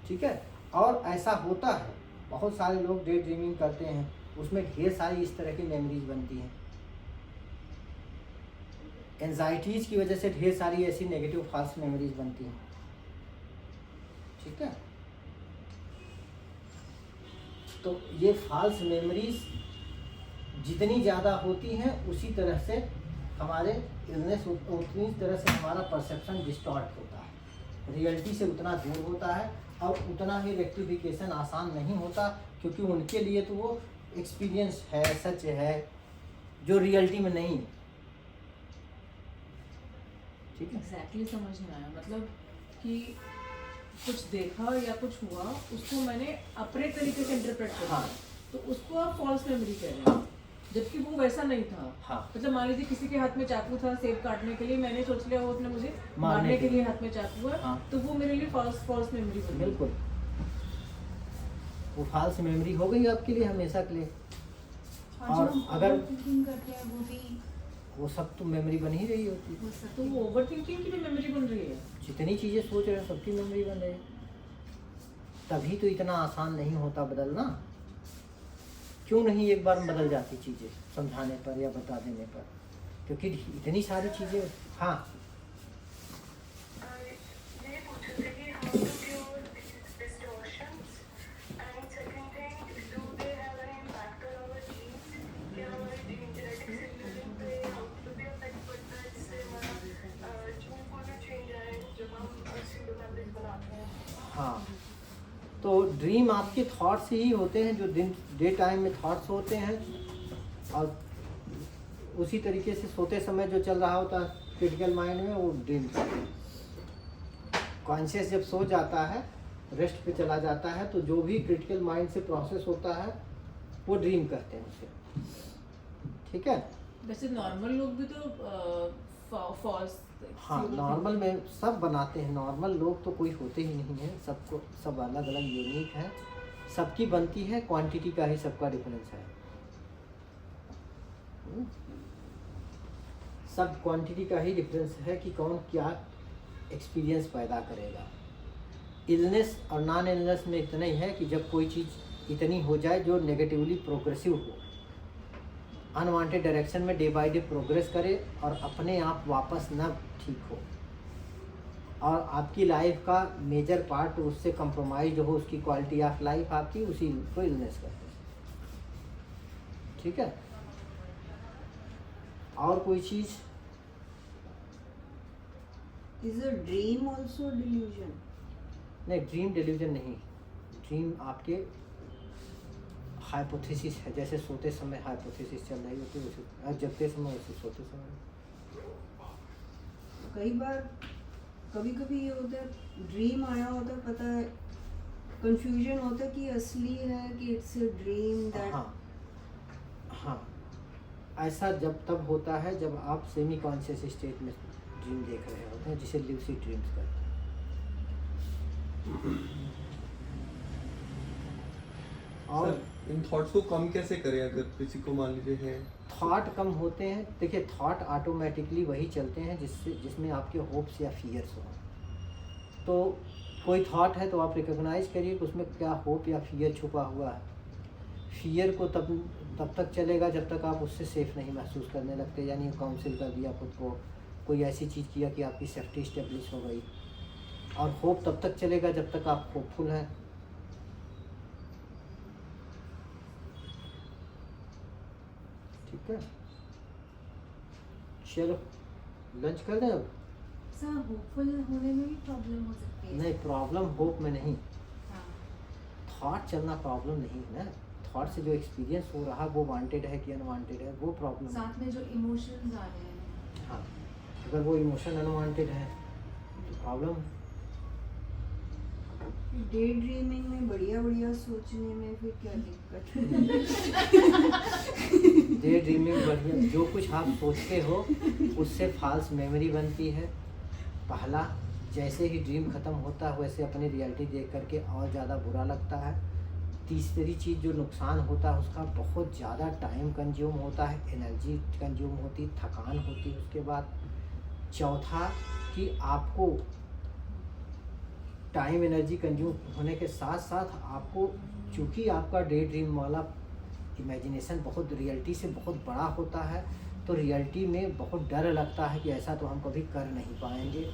ठीक है, और ऐसा होता है, बहुत सारे लोग डे ड्रीमिंग करते हैं, उसमें ढेर सारी इस तरह की मेमोरीज बनती हैं। एंजाइटीज की वजह से ढेर सारी ऐसी नेगेटिव फॉल्स मेमोरीज बनती हैं। ठीक है, तो ये फॉल्स मेमोरीज जितनी ज़्यादा होती हैं उसी तरह से हमारे इलनेस, उतनी तरह से हमारा परसेप्शन डिस्टॉर्ट होता है, रियलिटी से उतना दूर होता है, और उतना ही रेक्टिफिकेशन आसान नहीं होता, क्योंकि उनके लिए तो वो एक्सपीरियंस है, सच है, जो रियलिटी में नहीं है। ठीक है, एग्जैक्टली समझ में आया, मतलब कि कुछ देखा या कुछ हुआ उसको मैंने अपने तरीके से इंटरप्रेट किया, हाँ। तो उसको आप फॉल्स मेमोरी कह रहे हैं, जबकि वो वैसा नहीं था। हाँ। मतलब मान लीजिए किसी के हाथ में चाकू था सेब काटने के लिए, मैंने सोच लिया वो उसने मुझे मारने के लिए हाथ में चाकू है, हाँ। तो वो मेरे लिए फॉल्स मेमोरी बन गई। बिल्कुल, वो फॉल्स मेमोरी हो गई आपके लिए हमेशा के लिए। और अगर थिंकिंग करते हैं वो भी वो सब तो मेमोरी बन ही रही होती है। तो वो ओवर थिंकिंग की भी मेमोरी बन रही है। जितनी चीज़ें सोच रहे हो सबकी मेमोरी बन रही है, तभी तो इतना आसान नहीं होता बदलना। क्यों नहीं एक बार बदल जाती चीज़ें समझाने पर या बता देने पर, क्योंकि इतनी सारी चीज़ें। हाँ, ये पूछ रहे थे कि how to cure these distortions, and second thing, do they have any impact on our genes? क्या हमारे genetic signaling पे how to be affect पड़ता है, जिससे हमारा gene को जो change आए जब हम pseudo memories बनाते हैं? हाँ, तो ड्रीम आपके थॉट्स ही होते हैं, जो डे टाइम में थॉट्स होते हैं, और उसी तरीके से सोते समय जो चल रहा होता है क्रिटिकल माइंड में वो ड्रीम करते हैं। कॉन्शियस जब सो जाता है, रेस्ट पे चला जाता है, तो जो भी क्रिटिकल माइंड से प्रोसेस होता है वो ड्रीम करते हैं उसे। ठीक है, वैसे नॉर्मल लोग भी तो फॉल्स, हाँ, नॉर्मल में सब बनाते हैं। नॉर्मल लोग तो कोई होते ही नहीं है, सबको सब अलग अलग यूनिक है, सबकी बनती है, क्वांटिटी का ही सबका डिफरेंस है। सब क्वांटिटी का ही डिफरेंस है कि कौन क्या एक्सपीरियंस पैदा करेगा। इलनेस और नॉन इलनेस में इतना ही है कि जब कोई चीज़ इतनी हो जाए जो नेगेटिवली प्रोग्रेसिव हो, अनवांटेड डायरेक्शन में डे बाय डे प्रोग्रेस करे और अपने आप वापस न ठीक हो, और आपकी लाइफ का मेजर पार्ट उससे कंप्रोमाइज हो, उसकी क्वालिटी ऑफ लाइफ आपकी, उसी को इलनेस कहते हैं। ठीक है, और कोई चीज़? Is a dream also delusion? नहीं, ड्रीम डिल्यूजन नहीं। ड्रीम आपके हाइपोथेसिस है, जैसे सोते समय हाइपोथेसिस चल रही होती है उसे, जगते समय वैसे सोते समय। कई बार कभी कभी ये होता है ड्रीम आया होता है, पता है कंफ्यूजन होता है कि असली है कि इट्स अ ड्रीम दैट। हाँ हाँ, ऐसा जब तब होता है जब आप सेमी कॉन्शियस स्टेट में ड्रीम देख रहे होते हैं, जिसे ल्यूसिड ड्रीम्स कहते हैं। और सर इन थॉट्स को कम कैसे करें अगर किसी को मान लीजिए है? थॉट कम होते हैं, देखिए थॉट ऑटोमेटिकली वही चलते हैं जिसमें आपके होप्स या फियर्स हो। तो कोई थॉट है तो आप रिकॉग्नाइज करिए कि उसमें क्या होप या फियर छुपा हुआ है। फियर को तब तक चलेगा जब तक आप उससे सेफ नहीं महसूस करने लगते, यानी काउंसिल कर दिया खुद को, कोई ऐसी चीज़ किया कि आपकी सेफ्टी इस्टेब्लिश हो गई। और होप तब तक चलेगा जब तक आप होपफुल हैं। ठीक है, चलो लंच कर दें अब? सर होपफुल होने में भी प्रॉब्लम हो सकती है? नहीं, प्रॉब्लम होप में नहीं, हाँ। थॉट चलना प्रॉब्लम नहीं है ना। थॉट से जो एक्सपीरियंस हो रहा वो वांटेड है कि अनवांटेड है, वो प्रॉब्लम है। साथ में जो इमोशंस आ रहे हैं। हाँ, अगर वो इमोशन अनवांटेड है तो प्रॉब्लम। डे ड्रीमिंग में बढ़िया बढ़िया सोचने में फिर क्या दिक्कत है? डे ड्रीमिंग बढ़िया, जो कुछ आप सोचते हो उससे फॉल्स मेमोरी बनती है। पहला, जैसे ही ड्रीम ख़त्म होता है वैसे अपनी रियलिटी देख करके और ज़्यादा बुरा लगता है। तीसरी चीज़ जो नुकसान होता है उसका बहुत ज़्यादा टाइम कंज्यूम होता है, एनर्जी कंज्यूम होती, थकान होती। उसके बाद चौथा कि आपको टाइम एनर्जी कंज्यूम होने के साथ साथ आपको, चूँकि आपका डे ड्रीम वाला इमेजिनेशन बहुत रियलिटी से बहुत बड़ा होता है, तो रियलिटी में बहुत डर लगता है कि ऐसा तो हम कभी कर नहीं पाएंगे।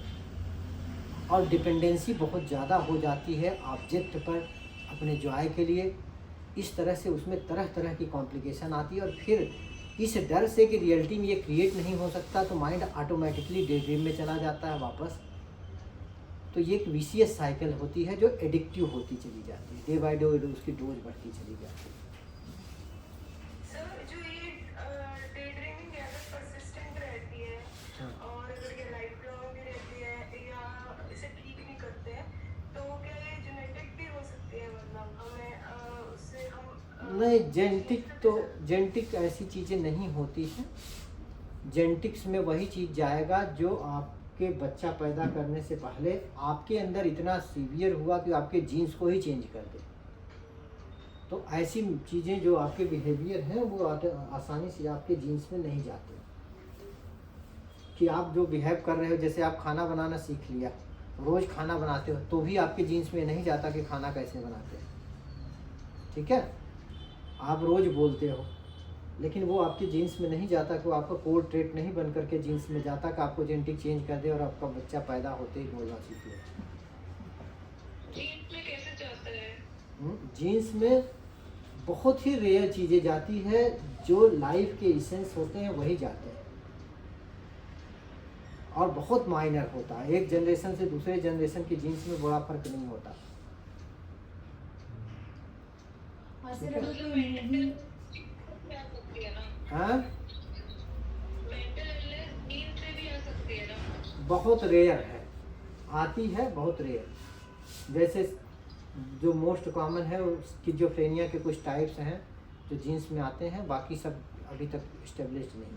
और डिपेंडेंसी बहुत ज़्यादा हो जाती है ऑब्जेक्ट पर अपने जॉय के लिए। इस तरह से उसमें तरह तरह की कॉम्प्लिकेशन आती है। और फिर इस डर से कि रियलिटी में ये क्रिएट नहीं हो सकता, तो माइंड ऑटोमेटिकली डे ड्रीम में चला जाता है वापस। तो ये एक विशियस साइकिल होती है जो एडिक्टिव होती चली जाती है, डे बाय डे उसकी डोज बढ़ती चली जाती है। सर जो ये डे ड्रीमिंग है अगर परसिस्टेंट रहती है हाँ। और अगर ये लाइफ लॉन्ग भी रहती है या इसे ठीक नहीं करते हैं तो क्या ये जेनेटिक भी हो सकती है? मतलब हमें उससे हम नहीं, जेनेटिक ऐसी चीज़ें नहीं होती हैं। जेनेटिक्स में वही चीज़ जाएगा जो आपके बच्चा पैदा करने से पहले आपके अंदर इतना सीवियर हुआ कि आपके जीन्स को ही चेंज कर दे। तो ऐसी चीज़ें जो आपके बिहेवियर हैं वो आसानी से आपके जीन्स में नहीं जाते। कि आप जो बिहेव कर रहे हो, जैसे आप खाना बनाना सीख लिया, रोज़ खाना बनाते हो, तो भी आपके जीन्स में नहीं जाता कि खाना कैसे बनाते हैं। ठीक है, आप रोज़ बोलते हो लेकिन वो आपके जीन्स में नहीं जाता, कि वो आपका कोड ट्रेट नहीं बन करके जीन्स में जाता कि आपको जेनेटिक चेंज कर दे और आपका बच्चा पैदा होते ही बोलना सीख ले। जीन्स में कैसे जाता है? जीन्स में बहुत ही रेयर चीज़ें जाती है, जो लाइफ के इसेंस होते हैं वही जाते हैं। और बहुत माइनर होता है, एक जनरेशन से दूसरे जनरेशन की जीन्स में बड़ा फर्क नहीं होता। और सर अगर कोई मूवी आ सकती है ना? हाँ, मेंटल इलनेस जीन्स से भी आ सकती है ना? बहुत रेयर है, आती है बहुत रेयर। जैसे जो मोस्ट कॉमन है वो स्किज़ोफ्रेनिया के कुछ टाइप्स हैं जो जीन्स में आते हैं, बाकी सब अभी तक इस्टेब्लिश्ड नहीं।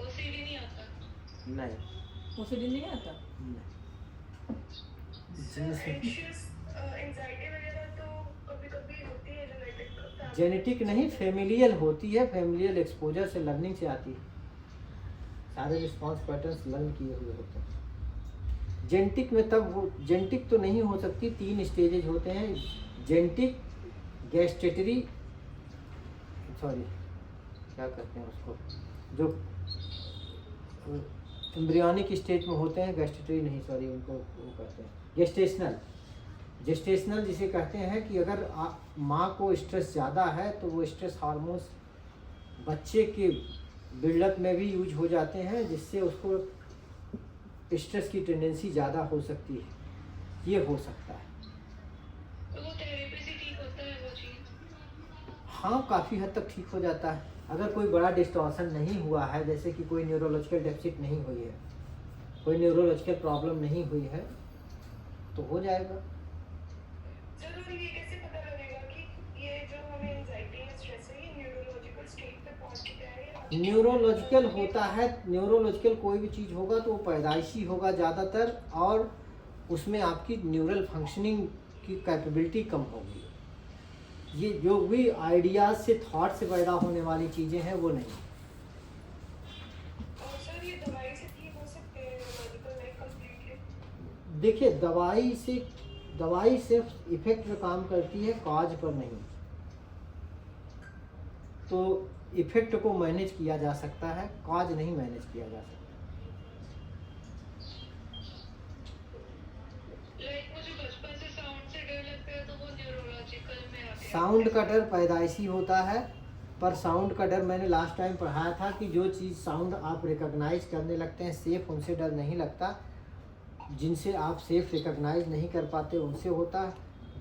ओसीडी नहीं आता? नहीं, ओसीडी नहीं आता। जीन्स में एंशियस एंजाइटी वगैरह तो कभी-कभी होती है जेनेटिक? जेनेटिक नहीं, फेमिलियल होती है। फेमिलियल एक्सपोजर से, लर्निंग से आती है। सारे रिस्पॉन्स पैटर्न्स लर्न किए हुए होते हैं। जेनेटिक में तब वो जेनेटिक तो नहीं हो सकती, 3 स्टेजेज होते हैं, जेनेटिक, गैस्ट्रेटरी, सॉरी क्या कहते हैं उसको, जो एम्ब्रियोनिक स्टेज में होते हैं, गैस्ट्रेटरी नहीं सॉरी उनको वो कहते हैं गेस्टेशनल। जेस्टेशनल जिसे कहते हैं कि अगर माँ को स्ट्रेस ज़्यादा है तो वो स्ट्रेस हार्मोन्स बच्चे के बिल्डअप में भी यूज हो जाते हैं, जिससे उसको स्ट्रेस की टेंडेंसी ज़्यादा हो सकती है, ये हो सकता है। तो वो थेरेपी से ठीक होता है वो चीज़? हाँ काफ़ी हद तक ठीक हो जाता है, अगर कोई बड़ा डिस्टॉर्शन नहीं हुआ है, जैसे कि कोई न्यूरोलॉजिकल डेफिसिट नहीं हुई है, कोई न्यूरोलॉजिकल प्रॉब्लम नहीं हुई है तो हो जाएगा। जरूर ये कैसे पता लगेगा कि ये जो हमें एंजाइटी या स्ट्रेस है ये न्यूरोलॉजिकल स्टेट पे पहुंच चुका है या न्यूरोलॉजिकल होता है, न्यूरोलॉजिकल कोई भी चीज़ होगा तो वो पैदाइशी होगा ज़्यादातर, और उसमें आपकी न्यूरल फंक्शनिंग की कैपेबिलिटी कम होगी। ये जो भी आइडियाज़ से थॉट से पैदा होने वाली चीज़ें हैं वो नहीं। और सर ये दवाई से ठीक हो सकते हैं न्यूरोलॉजिकल लाइक कंप्लीटली? देखिए दवाई सिर्फ इफेक्ट पे काम करती है, कॉज पर नहीं। तो इफेक्ट को मैनेज किया जा सकता है, कॉज नहीं मैनेज किया जा सकता। लाइक मुझे बचपन से साउंड से डर लगता है तो वो न्यूरोलॉजिकल में आते हैं। साउंड का डर पैदाइशी होता है, पर साउंड का डर मैंने लास्ट टाइम पढ़ाया था कि जो चीज़ साउंड आप रिकॉग्नाइज करने लगते हैं सेफ, उनसे डर नहीं लगता। जिनसे आप सेफ रिकॉग्नाइज नहीं कर पाते उनसे होता है।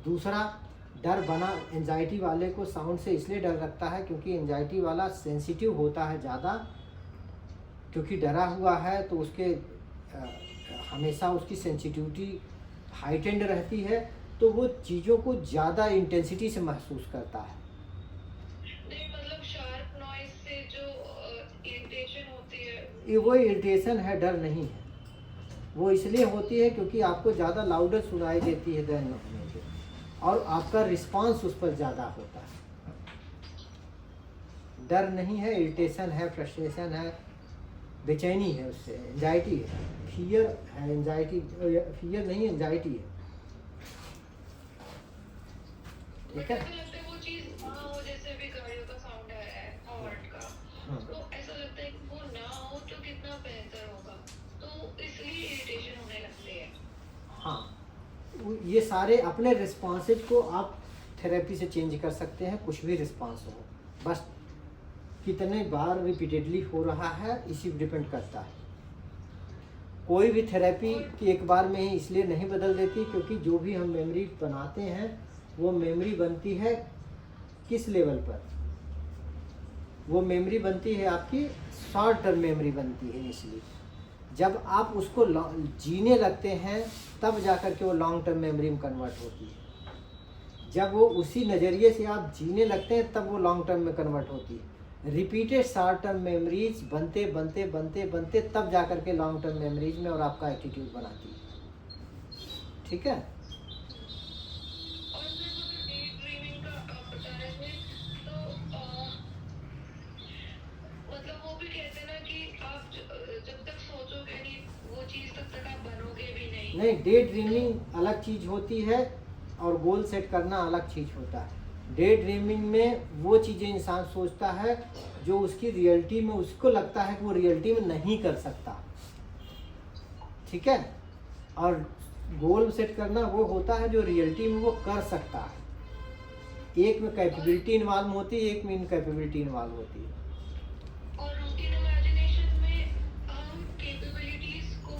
दूसरा डर बना एंजाइटी वाले को साउंड से इसलिए डर लगता है क्योंकि एंजाइटी वाला सेंसिटिव होता है ज़्यादा, क्योंकि डरा हुआ है तो उसके हमेशा उसकी सेंसिटिविटी हाइटेंड रहती है, तो वो चीज़ों को ज़्यादा इंटेंसिटी से महसूस करता है। नहीं मतलब शार्प नॉइज से जो इरिटेशन होती है ये वो इरिटेशन है, डर नहीं है। वो इसलिए होती है क्योंकि आपको ज़्यादा लाउडर सुनाई देती है देन नॉर्मल, और आपका रिस्पांस उस पर ज़्यादा होता है। डर नहीं है, इरिटेशन है, फ्रस्ट्रेशन है, बेचैनी है, उससे एंजाइटी है, फियर है, एंजाइटी फियर नहीं एंजाइटी है। ठीक है। ऐसा लगता है वो चीज ना हो, जैसे अभी गाड़ियों का साउंड आया है हॉर्न का, हाँ। तो ऐसा लगता है कि वो ना हो तो कितना बेहतर होगा, तो इसलिए इरिटेशन होने लगती है। हाँ ये सारे अपने रिस्पॉन्सेज को आप थेरेपी से चेंज कर सकते हैं, कुछ भी रिस्पॉन्स हो, बस कितने बार रिपीटेडली हो रहा है इसी पर डिपेंड करता है। कोई भी थेरेपी एक बार में ही इसलिए नहीं बदल देती क्योंकि जो भी हम मेमोरी बनाते हैं वो मेमोरी बनती है किस लेवल पर, वो मेमोरी बनती है आपकी शॉर्ट टर्म मेमोरी बनती है। इसलिए जब आप उसको जीने लगते हैं तब जाकर के वो लॉन्ग टर्म मेमोरी में कन्वर्ट होती है। जब वो उसी नज़रिए से आप जीने लगते हैं तब वो लॉन्ग टर्म में कन्वर्ट होती है। रिपीटेड शॉर्ट टर्म मेमोरीज बनते बनते बनते बनते तब जाकर के लॉन्ग टर्म मेमोरीज में और आपका एटीट्यूड बनाती है। ठीक है। और फिर वो जो डे ड्रीमिंग का आप बता रहे थे, तो मतलब वो भी कहते हैं ना कि आप जब तक सोचोगे नहीं वो चीज़ तब तक आप बनोगे भी नहीं। नहीं, डे ड्रीमिंग अलग चीज़ होती है और गोल सेट करना अलग चीज़ होता है। डे ड्रीमिंग में वो चीज़ें इंसान सोचता है जो उसकी रियलिटी में उसको लगता है कि वो रियलिटी में नहीं कर सकता। ठीक है। और गोल सेट करना वो होता है जो रियलिटी में वो कर सकता है। एक में कैपेबिलिटी इन्वॉल्व होती है, एक में इनकैपेबिलिटी इन्वॉल्व होती है। और रूटीन इमेजिनेशन में हम कैपेबिलिटीज को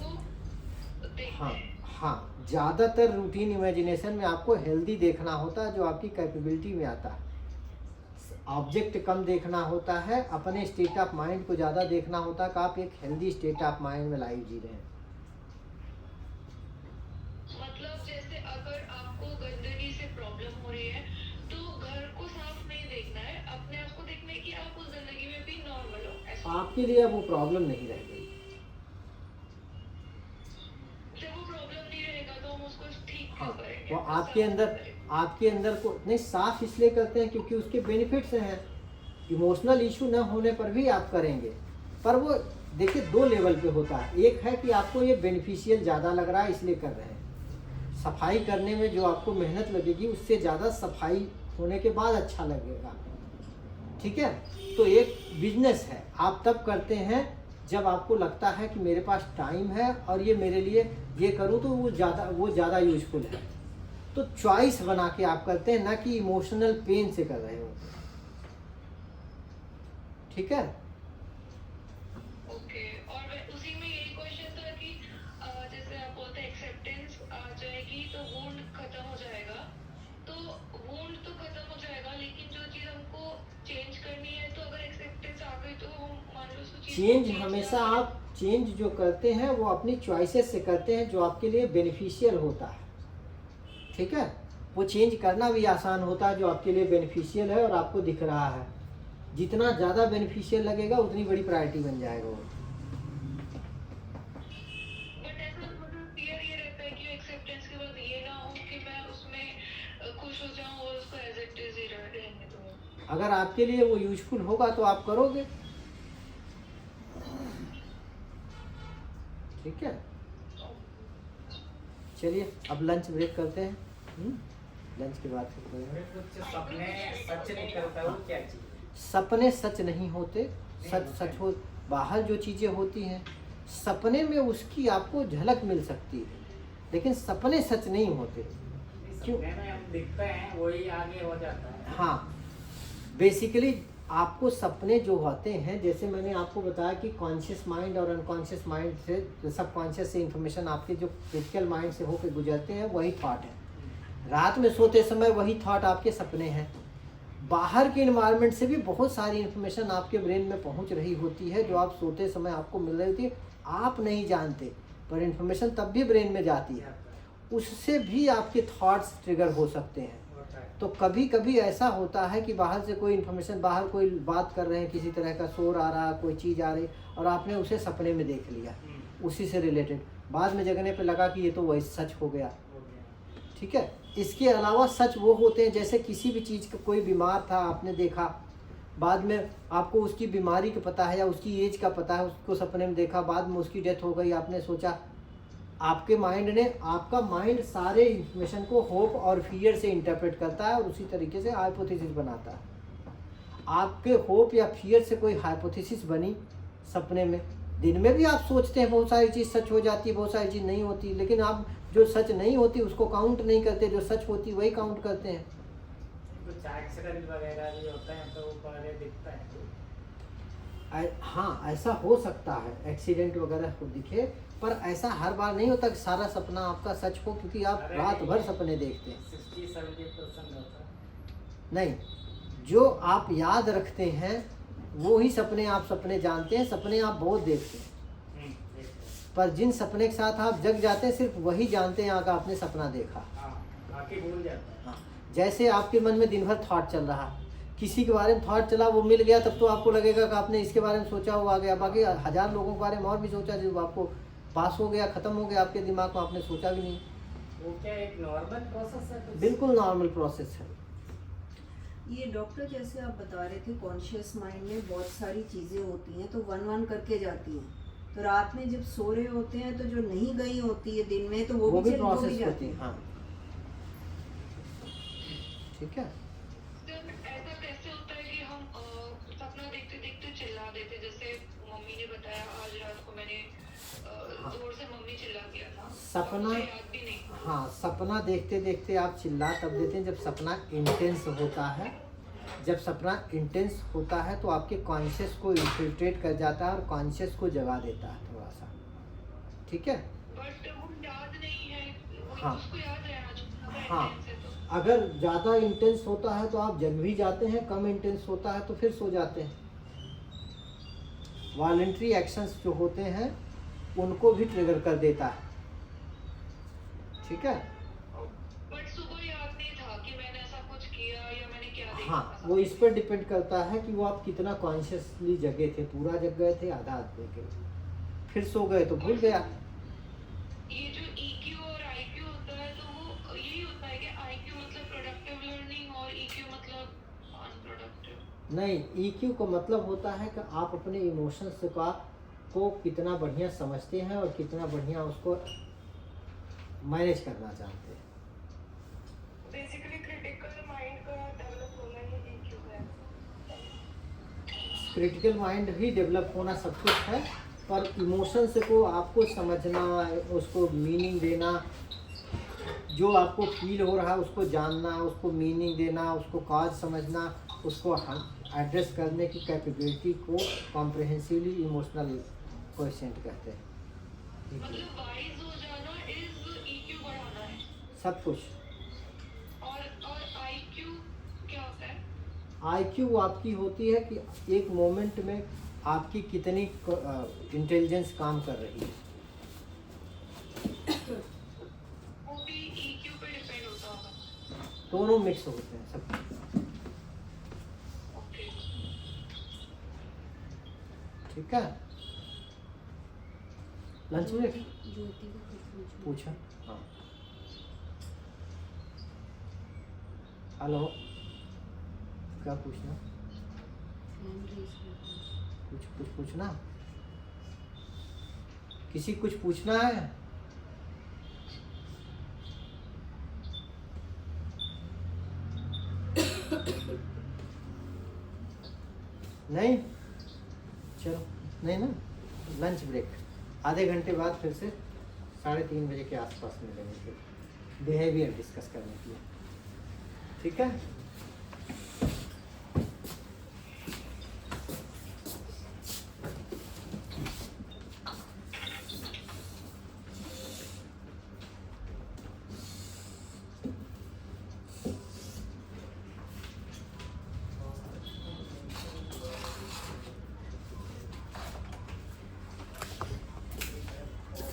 देखते हाँ हैं। हाँ, ज़्यादातर रूटीन इमेजिनेशन में आपको हेल्दी देखना होता है जो आपकी कैपेबिलिटी में आता है। ऑब्जेक्ट कम देखना होता है, अपने स्टेट ऑफ माइंड को ज़्यादा देखना होता है कि आप एक हेल्दी स्टेट ऑफ माइंड में लाइफ जी रहे हैं। मतलब जैसे अगर आपको गंदगी से प्रॉब्लम हो रही है तो घर को साफ नहीं देखना है, अपने आप को देखना है कि आप उस गंदगी में भी नॉर्मल हो। ऐसा आपके लिए अब वो प्रॉब्लम नहीं रह गई। जब वो प्रॉब्लम नहीं रहेगा तो हम उसको ठीक हाँ, क्यों करेंगे? वो आपके अंदर को नहीं साफ इसलिए करते हैं क्योंकि उसके बेनिफिट्स हैं। इमोशनल इशू न होने पर भी आप करेंगे, पर वो देखिए 2 लेवल पे होता है। एक है कि आपको ये बेनिफिशियल ज़्यादा लग रहा है इसलिए कर रहे हैं। सफाई करने में जो आपको मेहनत लगेगी उससे ज़्यादा सफाई होने के बाद अच्छा लगेगा, ठीक है। तो एक बिजनेस है, आप तब करते हैं जब आपको लगता है कि मेरे पास टाइम है और ये मेरे लिए ये करूँ तो वो ज़्यादा यूजफुल है। तो चॉइस बना के आप करते हैं, ना कि इमोशनल पेन से कर रहे हो, ठीक है। ओके, और उसी में यही क्वेश्चन था कि जैसे आप बोलते हैं एक्सेप्टेंस आ जाएगी तो वुंड खत्म हो जाएगा, तो वुंड तो खत्म हो जाएगा, लेकिन जो चीज़ हमको चेंज करनी है तो अगर एक्सेप्टेंस आ गई तो हम मान लो उसको चेंज हमेशा आप चेंज जो करते हैं वो अपनी चॉइसेस से करते हैं जो आपके लिए बेनिफिशियल होता है, ठीक है। वो चेंज करना भी आसान होता है जो आपके लिए बेनिफिशियल है और आपको दिख रहा है। जितना ज़्यादा बेनिफिशियल लगेगा उतनी बड़ी प्रायोरिटी बन जाएगा वो। बट ऐसा मतलब फियर ये रहता है कि एक्सेप्टेंस के बाद ये ना हो कि मैं उसमें खुश हो जाऊं और उसको एज इट इज ही रहने दूं। अगर आपके लिए वो यूजफुल होगा तो आप करोगे, ठीक है। चलिए अब लंच ब्रेक करते हैं, लंच के बाद फिर करेंगे। कुछ सपने सच नहीं करता वो क्या चीज़? सपने सच नहीं होते, सच हो। बाहर जो चीज़ें होती हैं सपने में उसकी आपको झलक मिल सकती है, लेकिन सपने सच नहीं होते। क्यों? सपने में हम दिखते हैं वही आगे हो जाता है। हाँ, बेसिकली आपको सपने जो होते हैं, जैसे मैंने आपको बताया कि कॉन्शियस माइंड और अनकॉन्शियस माइंड से, सबकॉन्शियस से इंफॉर्मेशन आपके जो फिजिकल माइंड से होकर गुजरते हैं वही थॉट है। रात में सोते समय वही थॉट आपके सपने हैं। बाहर के इन्वायरमेंट से भी बहुत सारी इन्फॉर्मेशन आपके ब्रेन में पहुंच रही होती है जो आप सोते समय आपको मिल रही होती है, आप नहीं जानते, पर इन्फॉर्मेशन तब भी ब्रेन में जाती है। उससे भी आपके थॉट्स ट्रिगर हो सकते हैं। तो कभी कभी ऐसा होता है कि बाहर से कोई इन्फॉर्मेशन, बाहर कोई बात कर रहे हैं, किसी तरह का शोर आ रहा है, कोई चीज़ आ रही और आपने उसे सपने में देख लिया, उसी से रिलेटेड। बाद में जगने पे लगा कि ये तो वही सच हो गया, ठीक है। इसके अलावा सच वो होते हैं जैसे किसी भी चीज़ का, कोई बीमार था आपने देखा, बाद में आपको उसकी बीमारी का पता है या उसकी एज का पता है, उसको सपने में देखा, बाद में उसकी डेथ हो गई, आपने सोचा, आपके माइंड ने, आपका माइंड सारे इंफॉर्मेशन को होप और फियर से इंटरप्रेट करता है और उसी तरीके से हाइपोथेसिस बनाता है। आपके होप या फियर से कोई हाइपोथेसिस बनी सपने में, दिन में भी आप सोचते हैं बहुत सारी चीज़ सच हो जाती है, बहुत सारी चीज़ नहीं होती, लेकिन आप जो सच नहीं होती उसको काउंट नहीं करते, जो सच होती वही काउंट करते हैं। कुछ एक्सीडेंट वगैरह भी होते हैं तो पहले दिखता है। हाँ, ऐसा हो सकता है, एक्सीडेंट वगैरह को दिखे, पर ऐसा हर बार नहीं होता कि सारा सपना आपका सच हो, क्योंकि आप रात भर सपने देखते हैं। 60-70% होता है। नहीं, जो आप याद रखते हैं वो ही सपने आप सपने जानते हैं, सपने आप बहुत देखते हैं, पर जिन सपने के साथ आप जग जाते हैं सिर्फ वही जानते हैं कि आपने सपना देखा। बाकी भूल जाता है। हाँ, जैसे आपके मन में दिन भर थॉट चल रहा, किसी के बारे में थॉट चला, वो मिल गया, तब तो आपको लगेगा कि आपने इसके बारे में सोचा, वो आ गया। बाकी 1000 लोगों के बारे में और भी सोचा, जब आपको पास हो गया, ख़त्म हो गया आपके दिमाग में, आपने सोचा भी नहीं। वो क्या एक नॉर्मल प्रोसेस है? बिल्कुल नॉर्मल प्रोसेस है। ये डॉक्टर जैसे आप बता रहे थे कॉन्शियस माइंड में बहुत सारी चीज़ें होती हैं तो वन करके जाती हैं, तो रात में जब सो रहे होते हैं तो जो नहीं गई होती है दिन में तो वो भी प्रोसेस होती है। हाँ, ठीक है। ऐसा कैसे होता है कि हम सपना देखते देखते चिल्ला देते, जैसे मम्मी ने बताया आज रात को मैंने जोर से मम्मी चिल्ला दिया था, सपना, याद भी नहीं। हाँ, सपना देखते देखते आप चिल्ला तब देते हैं जब सपना इंटेंस होता है। जब सपना इंटेंस होता है तो आपके कॉन्शियस को इन्फिल्ट्रेट कर जाता है और कॉन्शियस को जगा देता है थोड़ा सा, ठीक है। बट वो याद नहीं है, हाँ, उसको याद रहना चाहिए। हाँ, अगर ज़्यादा इंटेंस होता है तो आप जग भी जाते हैं, कम इंटेंस होता है तो फिर सो जाते हैं। वॉलंटरी एक्शंस जो होते हैं उनको भी ट्रिगर कर देता है, ठीक है। बट सुबह याद नहीं था कि मैंने ऐसा कुछ किया या मैंने क्या देखा। हाँ, वो इस पर डिपेंड करता है कि वो आप कितना कॉन्शियसली जगे थे, पूरा जग गए थे, आधा जगे, फिर सो गए तो भूल गया। ये जो EQ और IQ होता है तो वो यही होता है कि IQ मतलब प्रोडक्टिव लर्निंग और EQ मतलब अनप्रोडक्टिव? नहीं, EQ का मतलब होता है कि आप अपने इमोशंस का को कितना बढ़िया समझते हैं और कितना बढ़िया उसको मैनेज करना चाहते हैं। बेसिकली क्रिटिकल माइंड का डेवलप होना ही EQ है। क्रिटिकल माइंड ही डेवलप होना सब कुछ है, पर इमोशंस को आपको समझना, उसको मीनिंग देना, जो आपको फील हो रहा है उसको जानना, उसको मीनिंग देना, उसको काज समझना, उसको एड्रेस करने की कैपेबिलिटी को कॉम्प्रिहेंसिवली इमोशनल कोएफिशिएंट कहते हैं। मतलब वाइज हो जाना इज EQ बढ़ाना है। सब कुछ। और IQ क्या होता है? IQ आपकी होती है कि एक मोमेंट में आपकी कितनी इंटेलिजेंस काम कर रही है। वो भी EQ पे डिपेंड होता होगा। दोनों मिक्स होते हैं सब। ओके। ठीक है, लंच ब्रेक ज्योति को कुछ पूछना पूछा। हाँ, हेलो, क्या पूछना? हैंड रेज करना कुछ पूछना? किसी कुछ पूछना है? नहीं, चलो, नहीं ना, लंच ब्रेक आधे घंटे बाद फिर से 3:30 बजे के आसपास मिलेंगे फिर बिहेवियर डिस्कस करने के लिए। ठीक है।